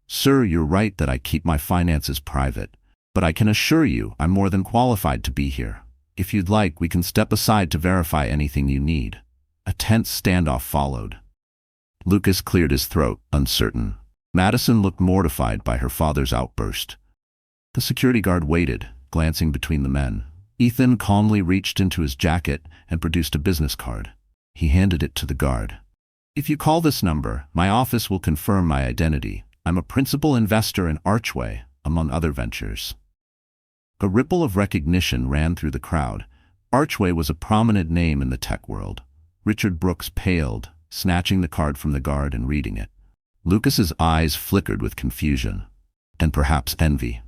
Sir, you're right that I keep my finances private, but I can assure you I'm more than qualified to be here. If you'd like, we can step aside to verify anything you need. A tense standoff followed. Lucas cleared his throat, uncertain. Madison looked mortified by her father's outburst. The security guard waited, glancing between the men. Ethan calmly reached into his jacket and produced a business card. He handed it to the guard. If you call this number, my office will confirm my identity. I'm a principal investor in Archway, among other ventures. A ripple of recognition ran through the crowd. Archway was a prominent name in the tech world. Richard Brooks paled, snatching the card from the guard and reading it. Lucas's eyes flickered with confusion, and perhaps envy.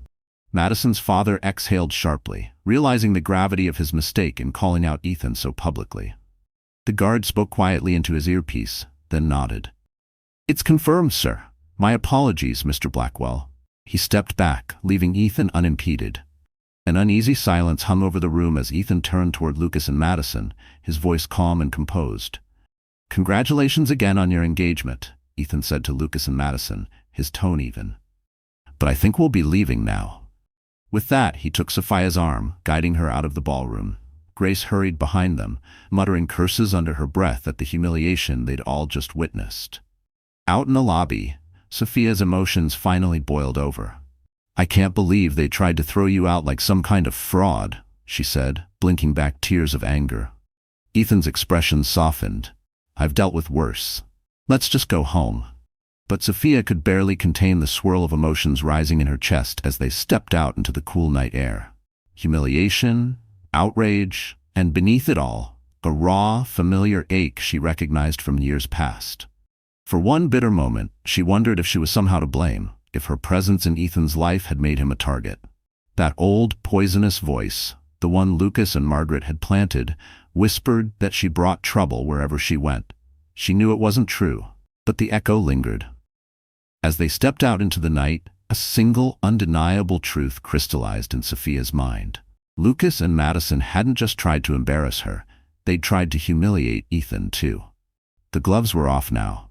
Madison's father exhaled sharply, realizing the gravity of his mistake in calling out Ethan so publicly. The guard spoke quietly into his earpiece, then nodded. "It's confirmed, sir. My apologies, Mr. Blackwell." He stepped back, leaving Ethan unimpeded. An uneasy silence hung over the room as Ethan turned toward Lucas and Madison, his voice calm and composed. "Congratulations again on your engagement," Ethan said to Lucas and Madison, his tone even. "But I think we'll be leaving now." With that, he took Sophia's arm, guiding her out of the ballroom. Grace hurried behind them, muttering curses under her breath at the humiliation they'd all just witnessed. Out in the lobby, Sophia's emotions finally boiled over. "I can't believe they tried to throw you out like some kind of fraud," she said, blinking back tears of anger. Ethan's expression softened. "I've dealt with worse. Let's just go home." But Sophia could barely contain the swirl of emotions rising in her chest as they stepped out into the cool night air. Humiliation, outrage, and beneath it all, a raw, familiar ache she recognized from years past. For one bitter moment, she wondered if she was somehow to blame, if her presence in Ethan's life had made him a target. That old, poisonous voice, the one Lucas and Margaret had planted, whispered that she brought trouble wherever she went. She knew it wasn't true, but the echo lingered. As they stepped out into the night, a single, undeniable truth crystallized in Sophia's mind. Lucas and Madison hadn't just tried to embarrass her, they'd tried to humiliate Ethan too. The gloves were off now.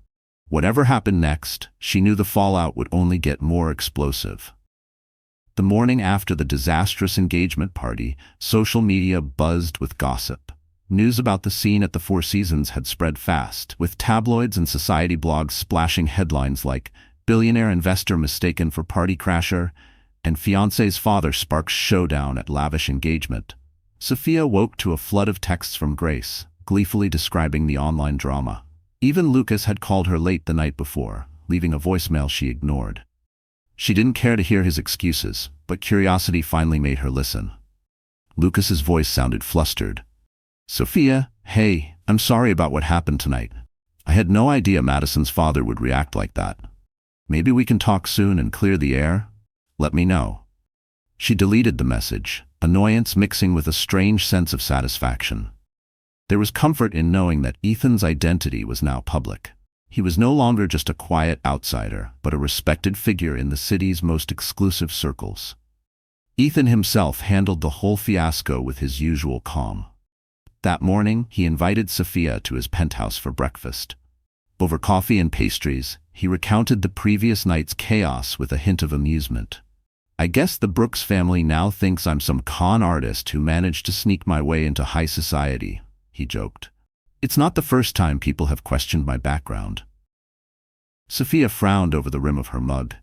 Whatever happened next, she knew the fallout would only get more explosive. The morning after the disastrous engagement party, social media buzzed with gossip. News about the scene at the Four Seasons had spread fast, with tabloids and society blogs splashing headlines like "Billionaire investor mistaken for party crasher," and "Fiancée's father sparks showdown at lavish engagement." Sophia woke to a flood of texts from Grace, gleefully describing the online drama. Even Lucas had called her late the night before, leaving a voicemail she ignored. She didn't care to hear his excuses, but curiosity finally made her listen. Lucas's voice sounded flustered. "Sophia, hey, I'm sorry about what happened tonight. I had no idea Madison's father would react like that. Maybe we can talk soon and clear the air? Let me know." She deleted the message, annoyance mixing with a strange sense of satisfaction. There was comfort in knowing that Ethan's identity was now public. He was no longer just a quiet outsider, but a respected figure in the city's most exclusive circles. Ethan himself handled the whole fiasco with his usual calm. That morning, he invited Sophia to his penthouse for breakfast. Over coffee and pastries, he recounted the previous night's chaos with a hint of amusement. "I guess the Brooks family now thinks I'm some con artist who managed to sneak my way into high society," he joked. "It's not the first time people have questioned my background." Sophia frowned over the rim of her mug.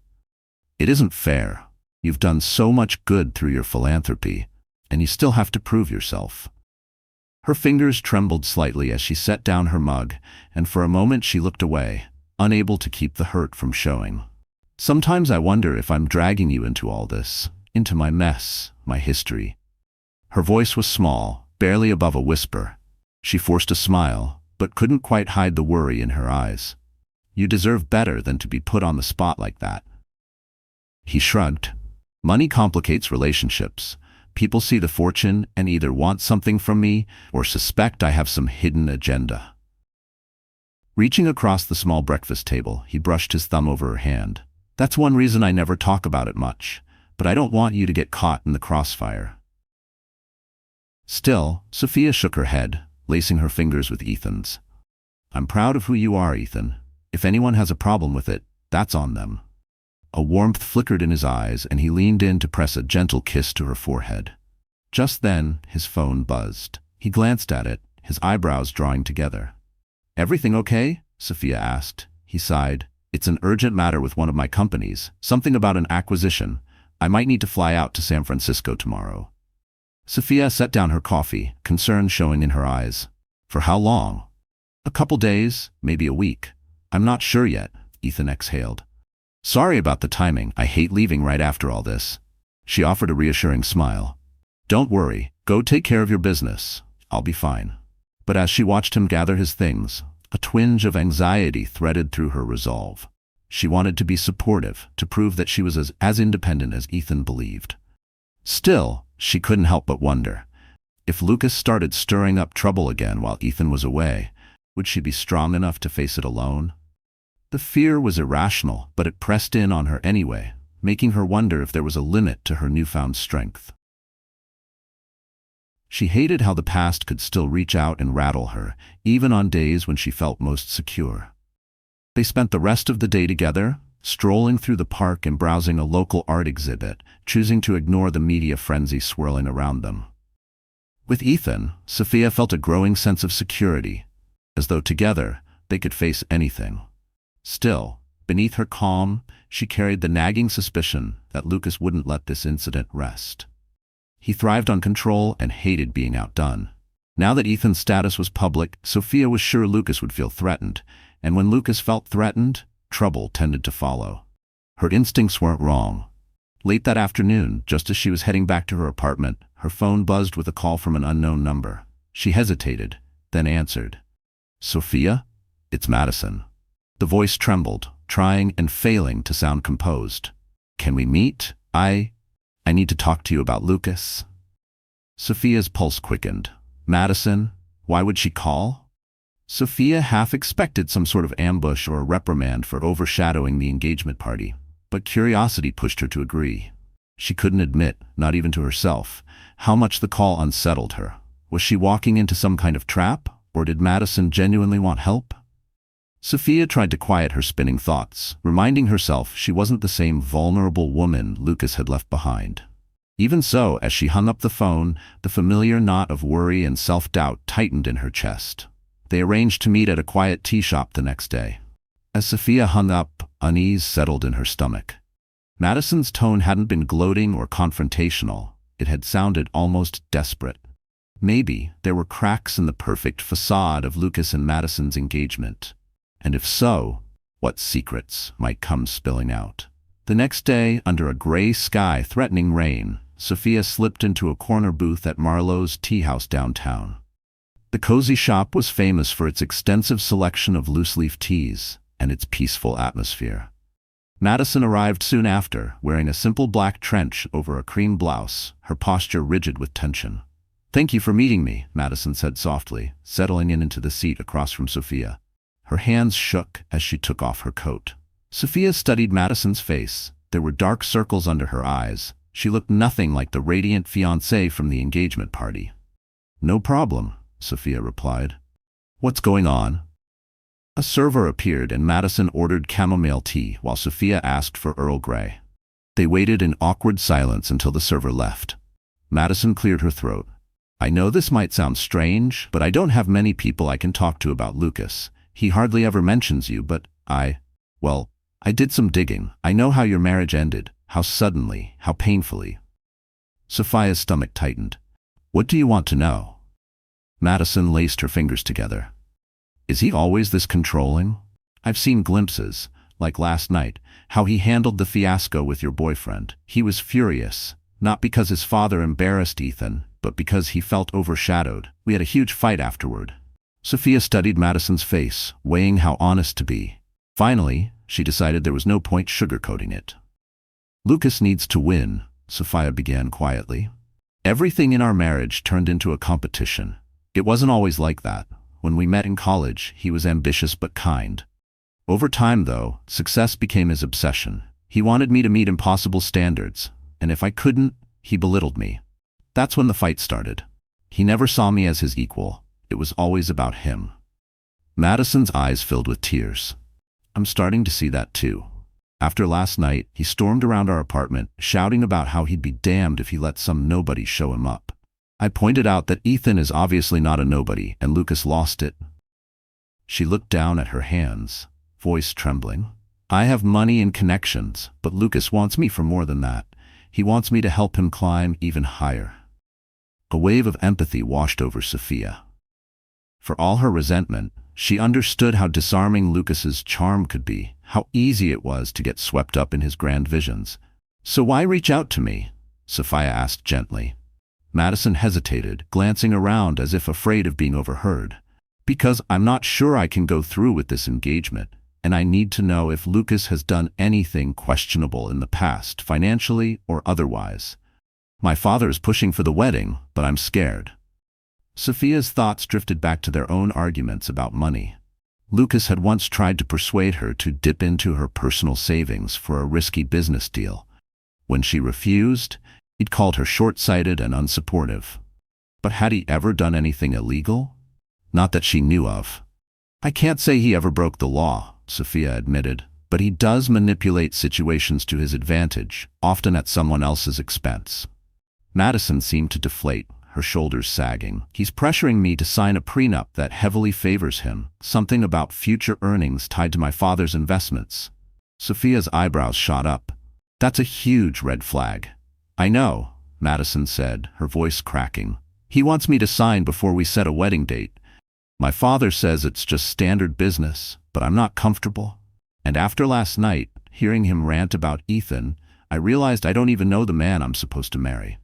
"It isn't fair. You've done so much good through your philanthropy, and you still have to prove yourself." Her fingers trembled slightly as she set down her mug, and for a moment she looked away, unable to keep the hurt from showing. "Sometimes I wonder if I'm dragging you into all this, into my mess, my history." Her voice was small, barely above a whisper. She forced a smile, but couldn't quite hide the worry in her eyes. "You deserve better than to be put on the spot like that." He shrugged. "Money complicates relationships. People see the fortune and either want something from me or suspect I have some hidden agenda." Reaching across the small breakfast table, he brushed his thumb over her hand. "That's one reason I never talk about it much, but I don't want you to get caught in the crossfire." Still, Sophia shook her head, lacing her fingers with Ethan's. "I'm proud of who you are, Ethan. If anyone has a problem with it, that's on them." A warmth flickered in his eyes, and he leaned in to press a gentle kiss to her forehead. Just then, his phone buzzed. He glanced at it, his eyebrows drawing together. "Everything okay?" Sophia asked. He sighed. "It's an urgent matter with one of my companies, something about an acquisition. I might need to fly out to San Francisco tomorrow." Sophia set down her coffee, concern showing in her eyes. "For how long?" "A couple days, maybe a week. I'm not sure yet," Ethan exhaled. Sorry about the timing. I hate leaving right after all this. She offered a reassuring smile. Don't worry. Go take care of your business. I'll be fine. But as she watched him gather his things, a twinge of anxiety threaded through her resolve. She wanted to be supportive, to prove that she was as independent as Ethan believed. Still, she couldn't help but wonder. If Lucas started stirring up trouble again while Ethan was away, would she be strong enough to face it alone? The fear was irrational, but it pressed in on her anyway, making her wonder if there was a limit to her newfound strength. She hated how the past could still reach out and rattle her, even on days when she felt most secure. They spent the rest of the day together, strolling through the park and browsing a local art exhibit, choosing to ignore the media frenzy swirling around them. With Ethan, Sophia felt a growing sense of security, as though together they could face anything. Still, beneath her calm, she carried the nagging suspicion that Lucas wouldn't let this incident rest. He thrived on control and hated being outdone. Now that Ethan's status was public, Sophia was sure Lucas would feel threatened, and when Lucas felt threatened, trouble tended to follow. Her instincts weren't wrong. Late that afternoon, just as she was heading back to her apartment, her phone buzzed with a call from an unknown number. She hesitated, then answered. Sophia? It's Madison. The voice trembled, trying and failing to sound composed. Can we meet? I need to talk to you about Lucas. Sophia's pulse quickened. Madison? Why would she call? Sophia half expected some sort of ambush or a reprimand for overshadowing the engagement party, but curiosity pushed her to agree. She couldn't admit, not even to herself, how much the call unsettled her. Was she walking into some kind of trap, or did Madison genuinely want help? Sophia tried to quiet her spinning thoughts, reminding herself she wasn't the same vulnerable woman Lucas had left behind. Even so, as she hung up the phone, the familiar knot of worry and self-doubt tightened in her chest. They arranged to meet at a quiet tea shop the next day. As Sophia hung up, unease settled in her stomach. Madison's tone hadn't been gloating or confrontational. It had sounded almost desperate. Maybe there were cracks in the perfect facade of Lucas and Madison's engagement. And if so, what secrets might come spilling out? The next day, under a gray sky threatening rain, Sophia slipped into a corner booth at Marlowe's tea house downtown. The cozy shop was famous for its extensive selection of loose-leaf teas and its peaceful atmosphere. Madison arrived soon after, wearing a simple black trench over a cream blouse, her posture rigid with tension. Thank you for meeting me, Madison said softly, settling into the seat across from Sophia. Her hands shook as she took off her coat. Sophia studied Madison's face. There were dark circles under her eyes. She looked nothing like the radiant fiancée from the engagement party. No problem, Sophia replied. What's going on? A server appeared and Madison ordered chamomile tea while Sophia asked for Earl Grey. They waited in awkward silence until the server left. Madison cleared her throat. I know this might sound strange, but I don't have many people I can talk to about Lucas. He hardly ever mentions you, but I did some digging. I know how your marriage ended, how suddenly, how painfully. Sophia's stomach tightened. What do you want to know? Madison laced her fingers together. Is he always this controlling? I've seen glimpses, like last night, how he handled the fiasco with your boyfriend. He was furious, not because his father embarrassed Ethan, but because he felt overshadowed. We had a huge fight afterward. Sophia studied Madison's face, weighing how honest to be. Finally, she decided there was no point sugarcoating it. Lucas needs to win, Sophia began quietly. Everything in our marriage turned into a competition. It wasn't always like that. When we met in college, he was ambitious but kind. Over time, though, success became his obsession. He wanted me to meet impossible standards, and if I couldn't, he belittled me. That's when the fight started. He never saw me as his equal. It was always about him. Madison's eyes filled with tears. I'm starting to see that too. After last night, he stormed around our apartment, shouting about how he'd be damned if he let some nobody show him up. I pointed out that Ethan is obviously not a nobody, and Lucas lost it. She looked down at her hands, voice trembling. I have money and connections, but Lucas wants me for more than that. He wants me to help him climb even higher. A wave of empathy washed over Sophia. For all her resentment, she understood how disarming Lucas's charm could be, how easy it was to get swept up in his grand visions. "So why reach out to me?" Sophia asked gently. Madison hesitated, glancing around as if afraid of being overheard. "Because I'm not sure I can go through with this engagement, and I need to know if Lucas has done anything questionable in the past, financially or otherwise. My father is pushing for the wedding, but I'm scared." Sophia's thoughts drifted back to their own arguments about money. Lucas had once tried to persuade her to dip into her personal savings for a risky business deal. When she refused, he'd called her short-sighted and unsupportive. But had he ever done anything illegal? Not that she knew of. "I can't say he ever broke the law," Sophia admitted, "but he does manipulate situations to his advantage, often at someone else's expense." Madison seemed to deflate, her shoulders sagging. "He's pressuring me to sign a prenup that heavily favors him, something about future earnings tied to my father's investments." Sophia's eyebrows shot up. "That's a huge red flag." "I know," Madison said, her voice cracking. "He wants me to sign before we set a wedding date. My father says it's just standard business, but I'm not comfortable. And after last night, hearing him rant about Ethan, I realized I don't even know the man I'm supposed to marry."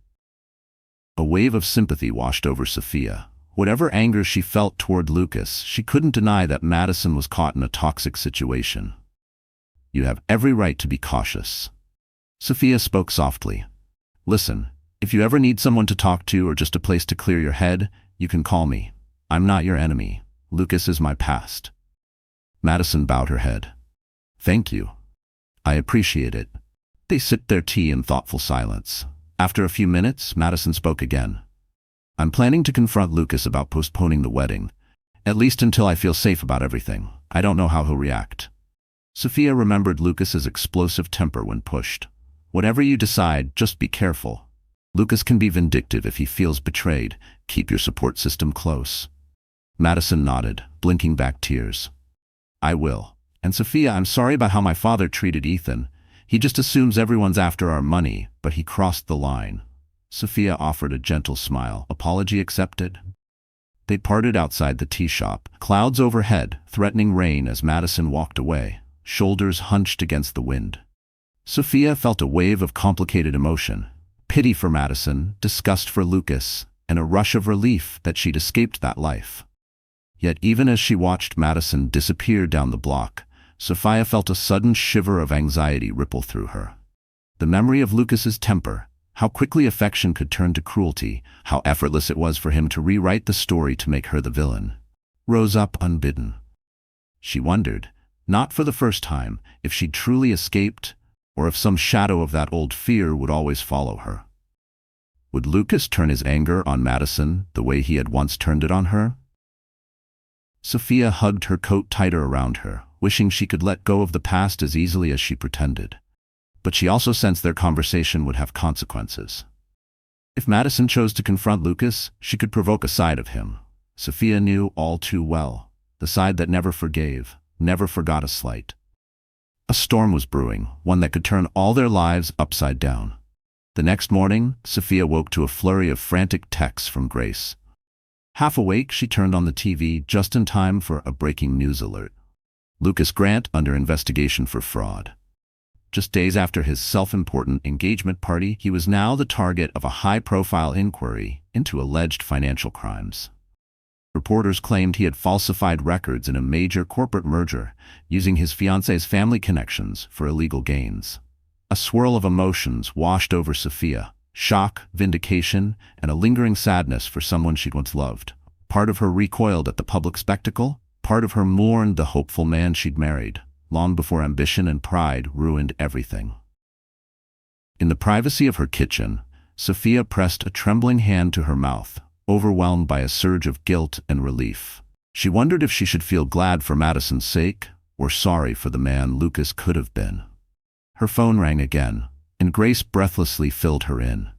A wave of sympathy washed over Sophia. Whatever anger she felt toward Lucas, she couldn't deny that Madison was caught in a toxic situation. "You have every right to be cautious." Sophia spoke softly. "Listen, if you ever need someone to talk to or just a place to clear your head, you can call me. I'm not your enemy. Lucas is my past." Madison bowed her head. "Thank you. I appreciate it." They sipped their tea in thoughtful silence. After a few minutes, Madison spoke again. "I'm planning to confront Lucas about postponing the wedding, at least until I feel safe about everything. I don't know how he'll react." Sophia remembered Lucas's explosive temper when pushed. "Whatever you decide, just be careful. Lucas can be vindictive if he feels betrayed. Keep your support system close." Madison nodded, blinking back tears. "I will. And Sophia, I'm sorry about how my father treated Ethan. He just assumes everyone's after our money, but he crossed the line." Sophia offered a gentle smile. "Apology accepted." They parted outside the tea shop, clouds overhead, threatening rain as Madison walked away, shoulders hunched against the wind. Sophia felt a wave of complicated emotion. Pity for Madison, disgust for Lucas, and a rush of relief that she'd escaped that life. Yet even as she watched Madison disappear down the block, Sophia felt a sudden shiver of anxiety ripple through her. The memory of Lucas's temper, how quickly affection could turn to cruelty, how effortless it was for him to rewrite the story to make her the villain, rose up unbidden. She wondered, not for the first time, if she'd truly escaped, or if some shadow of that old fear would always follow her. Would Lucas turn his anger on Madison the way he had once turned it on her? Sophia hugged her coat tighter around her, wishing she could let go of the past as easily as she pretended. But she also sensed their conversation would have consequences. If Madison chose to confront Lucas, she could provoke a side of him. Sophia knew all too well, the side that never forgave, never forgot a slight. A storm was brewing, one that could turn all their lives upside down. The next morning, Sophia woke to a flurry of frantic texts from Grace. Half awake, she turned on the TV just in time for a breaking news alert. Lucas Grant under investigation for fraud. Just days after his self-important engagement party, he was now the target of a high-profile inquiry into alleged financial crimes. Reporters claimed he had falsified records in a major corporate merger, using his fiancée's family connections for illegal gains. A swirl of emotions washed over Sophia. Shock, vindication, and a lingering sadness for someone she'd once loved. Part of her recoiled at the public spectacle, part of her mourned the hopeful man she'd married, long before ambition and pride ruined everything. In the privacy of her kitchen, Sophia pressed a trembling hand to her mouth, overwhelmed by a surge of guilt and relief. She wondered if she should feel glad for Madison's sake, or sorry for the man Lucas could have been. Her phone rang again, and Grace breathlessly filled her in.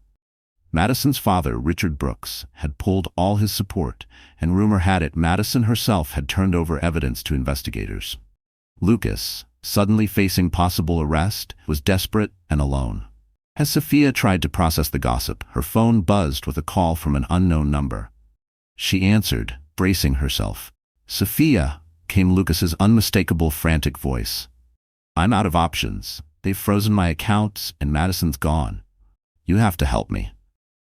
Madison's father, Richard Brooks, had pulled all his support, and rumor had it Madison herself had turned over evidence to investigators. Lucas, suddenly facing possible arrest, was desperate and alone. As Sophia tried to process the gossip, her phone buzzed with a call from an unknown number. She answered, bracing herself. "Sophia," came Lucas's unmistakable, frantic voice. I'm out of options. They've frozen my accounts, and Madison's gone. You have to help me."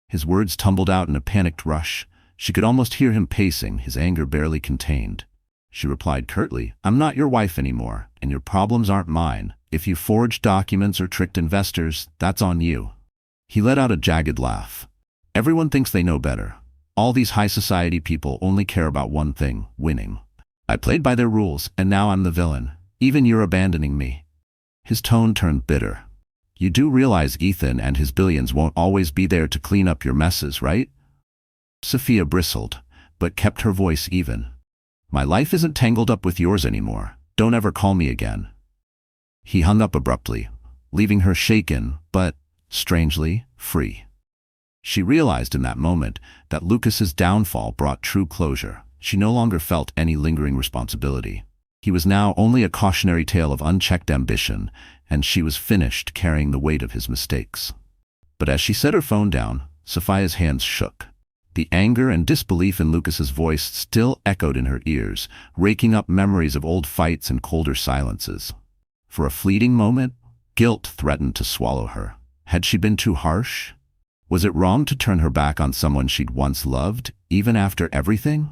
His words tumbled out in a panicked rush. She could almost hear him pacing, his anger barely contained. She replied curtly, "I'm not your wife anymore, and your problems aren't mine. If you forged documents or tricked investors, that's on you." He let out a jagged laugh. "Everyone thinks they know better. All these high society people only care about one thing, winning. I played by their rules, and now I'm the villain. Even you're abandoning me." His tone turned bitter. "You do realize Ethan and his billions won't always be there to clean up your messes, right?" Sophia bristled, but kept her voice even. "My life isn't tangled up with yours anymore. Don't ever call me again." He hung up abruptly, leaving her shaken, but, strangely, free. She realized in that moment that Lucas's downfall brought true closure. She no longer felt any lingering responsibility. He was now only a cautionary tale of unchecked ambition, and she was finished carrying the weight of his mistakes. But as she set her phone down, Sophia's hands shook. The anger and disbelief in Lucas's voice still echoed in her ears, raking up memories of old fights and colder silences. For a fleeting moment, guilt threatened to swallow her. Had she been too harsh? Was it wrong to turn her back on someone she'd once loved, even after everything?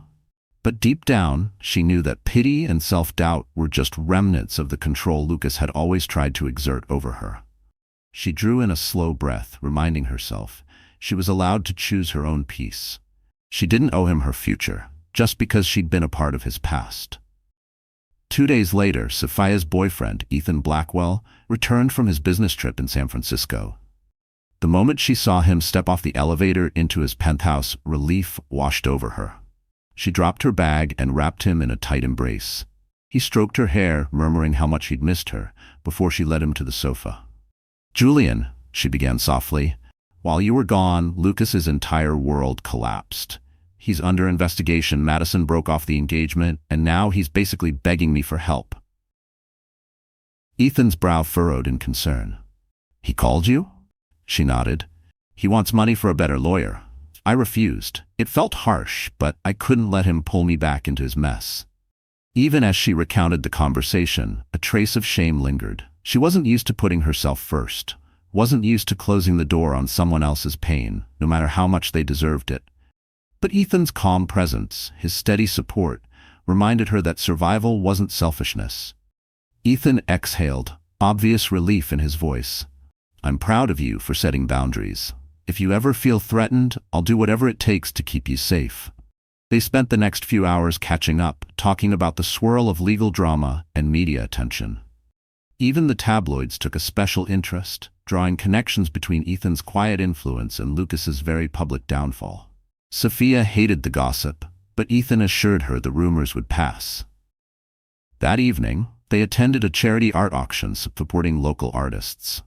But deep down, she knew that pity and self-doubt were just remnants of the control Lucas had always tried to exert over her. She drew in a slow breath, reminding herself she was allowed to choose her own peace. She didn't owe him her future, just because she'd been a part of his past. 2 days later, Sophia's boyfriend, Ethan Blackwell, returned from his business trip in San Francisco. The moment she saw him step off the elevator into his penthouse, relief washed over her. She dropped her bag and wrapped him in a tight embrace. He stroked her hair, murmuring how much he'd missed her, before she led him to the sofa. "Julian," she began softly, "while you were gone, Lucas's entire world collapsed. He's under investigation, Madison broke off the engagement, and now he's basically begging me for help." Ethan's brow furrowed in concern. "He called you?" She nodded. "He wants money for a better lawyer." I refused. It felt harsh, but I couldn't let him pull me back into his mess. Even as she recounted the conversation, a trace of shame lingered. She wasn't used to putting herself first, wasn't used to closing the door on someone else's pain, no matter how much they deserved it. But Ethan's calm presence, his steady support, reminded her that survival wasn't selfishness. Ethan exhaled, obvious relief in his voice. "I'm proud of you for setting boundaries. If you ever feel threatened, I'll do whatever it takes to keep you safe." They spent the next few hours catching up, talking about the swirl of legal drama and media attention. Even the tabloids took a special interest, drawing connections between Ethan's quiet influence and Lucas's very public downfall. Sophia hated the gossip, but Ethan assured her the rumors would pass. That evening, they attended a charity art auction supporting local artists.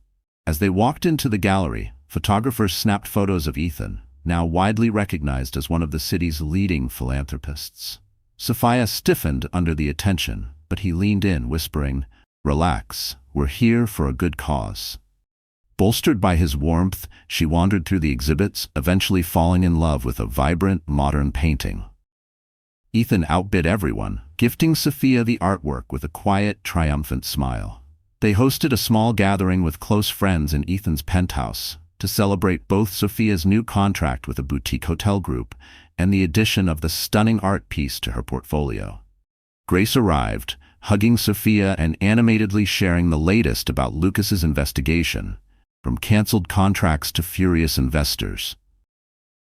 As they walked into the gallery, photographers snapped photos of Ethan, now widely recognized as one of the city's leading philanthropists. Sophia stiffened under the attention, but he leaned in, whispering, "Relax, we're here for a good cause." Bolstered by his warmth, she wandered through the exhibits, eventually falling in love with a vibrant, modern painting. Ethan outbid everyone, gifting Sophia the artwork with a quiet, triumphant smile. They hosted a small gathering with close friends in Ethan's penthouse to celebrate both Sophia's new contract with a boutique hotel group and the addition of the stunning art piece to her portfolio. Grace arrived, hugging Sophia and animatedly sharing the latest about Lucas's investigation, from canceled contracts to furious investors.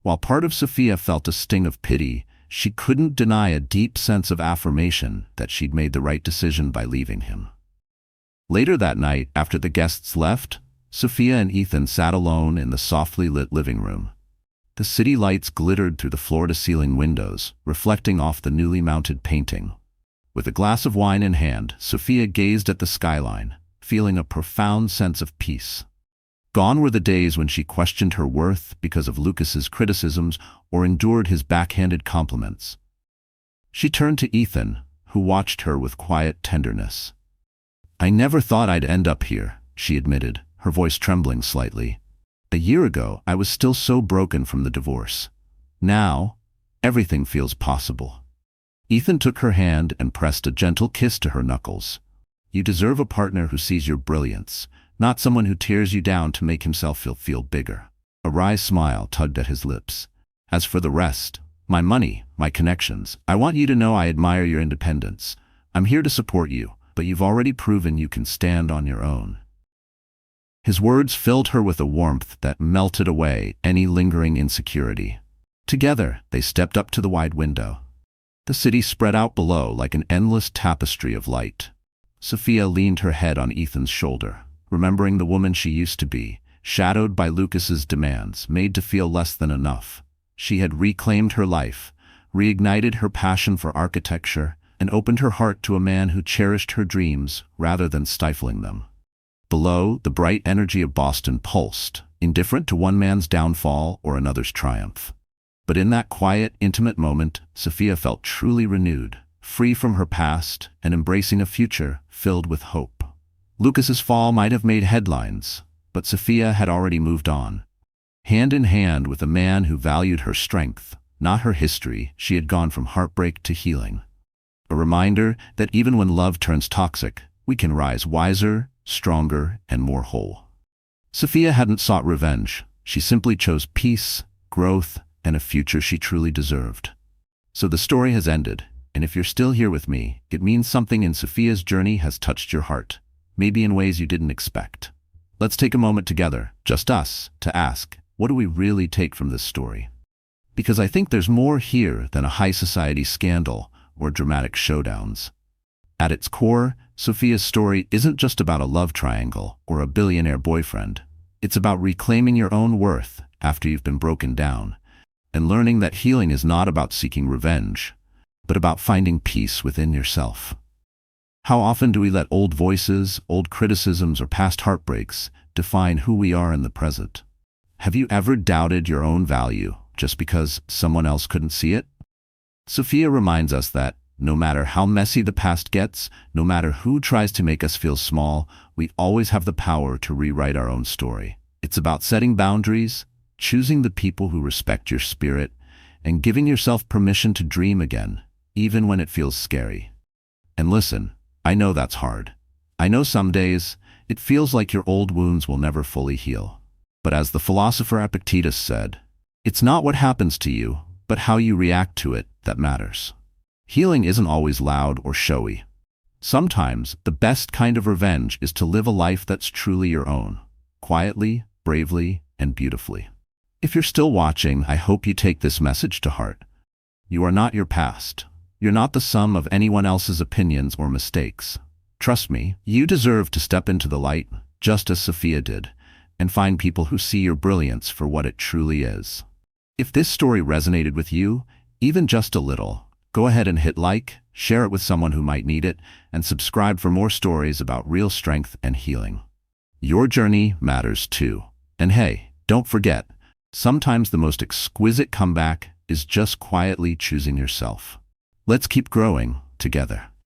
While part of Sophia felt a sting of pity, she couldn't deny a deep sense of affirmation that she'd made the right decision by leaving him. Later that night, after the guests left, Sophia and Ethan sat alone in the softly lit living room. The city lights glittered through the floor-to-ceiling windows, reflecting off the newly mounted painting. With a glass of wine in hand, Sophia gazed at the skyline, feeling a profound sense of peace. Gone were the days when she questioned her worth because of Lucas's criticisms or endured his backhanded compliments. She turned to Ethan, who watched her with quiet tenderness. "I never thought I'd end up here," she admitted, her voice trembling slightly. "A year ago, I was still so broken from the divorce. Now, everything feels possible." Ethan took her hand and pressed a gentle kiss to her knuckles. You deserve a partner who sees your brilliance, not someone who tears you down to make himself feel bigger. A wry smile tugged at his lips. As for the rest, my money, my connections, I want you to know I admire your independence. I'm here to support you, but you've already proven you can stand on your own. His words filled her with a warmth that melted away any lingering insecurity. Together, they stepped up to the wide window. The city spread out below like an endless tapestry of light. Sophia leaned her head on Ethan's shoulder, remembering the woman she used to be, shadowed by Lucas's demands, made to feel less than enough. She had reclaimed her life, reignited her passion for architecture, and opened her heart to a man who cherished her dreams rather than stifling them. Below, the bright energy of Boston pulsed, indifferent to one man's downfall or another's triumph. But in that quiet, intimate moment, Sophia felt truly renewed, free from her past and embracing a future filled with hope. Lucas's fall might have made headlines, but Sophia had already moved on. Hand in hand with a man who valued her strength, not her history, she had gone from heartbreak to healing. A reminder that even when love turns toxic, we can rise wiser, stronger, and more whole. Sophia hadn't sought revenge. She simply chose peace, growth, and a future she truly deserved. So the story has ended, and if you're still here with me, it means something in Sophia's journey has touched your heart, maybe in ways you didn't expect. Let's take a moment together, just us, to ask, what do we really take from this story? Because I think there's more here than a high society scandal or dramatic showdowns. At its core, Sophia's story isn't just about a love triangle or a billionaire boyfriend. It's about reclaiming your own worth after you've been broken down, and learning that healing is not about seeking revenge, but about finding peace within yourself. How often do we let old voices, old criticisms, or past heartbreaks define who we are in the present? Have you ever doubted your own value just because someone else couldn't see it? Sophia reminds us that no matter how messy the past gets, no matter who tries to make us feel small, we always have the power to rewrite our own story. It's about setting boundaries, choosing the people who respect your spirit, and giving yourself permission to dream again, even when it feels scary. And listen, I know that's hard. I know some days it feels like your old wounds will never fully heal. But as the philosopher Epictetus said, it's not what happens to you, but how you react to it that matters. Healing isn't always loud or showy. Sometimes the best kind of revenge is to live a life that's truly your own, quietly, bravely, and beautifully. If you're still watching, I hope you take this message to heart. You are not your past. You're not the sum of anyone else's opinions or mistakes. Trust me, you deserve to step into the light, just as Sophia did, and find people who see your brilliance for what it truly is. If this story resonated with you, even just a little, go ahead and hit like, share it with someone who might need it, and subscribe for more stories about real strength and healing. Your journey matters too. And hey, don't forget, sometimes the most exquisite comeback is just quietly choosing yourself. Let's keep growing together.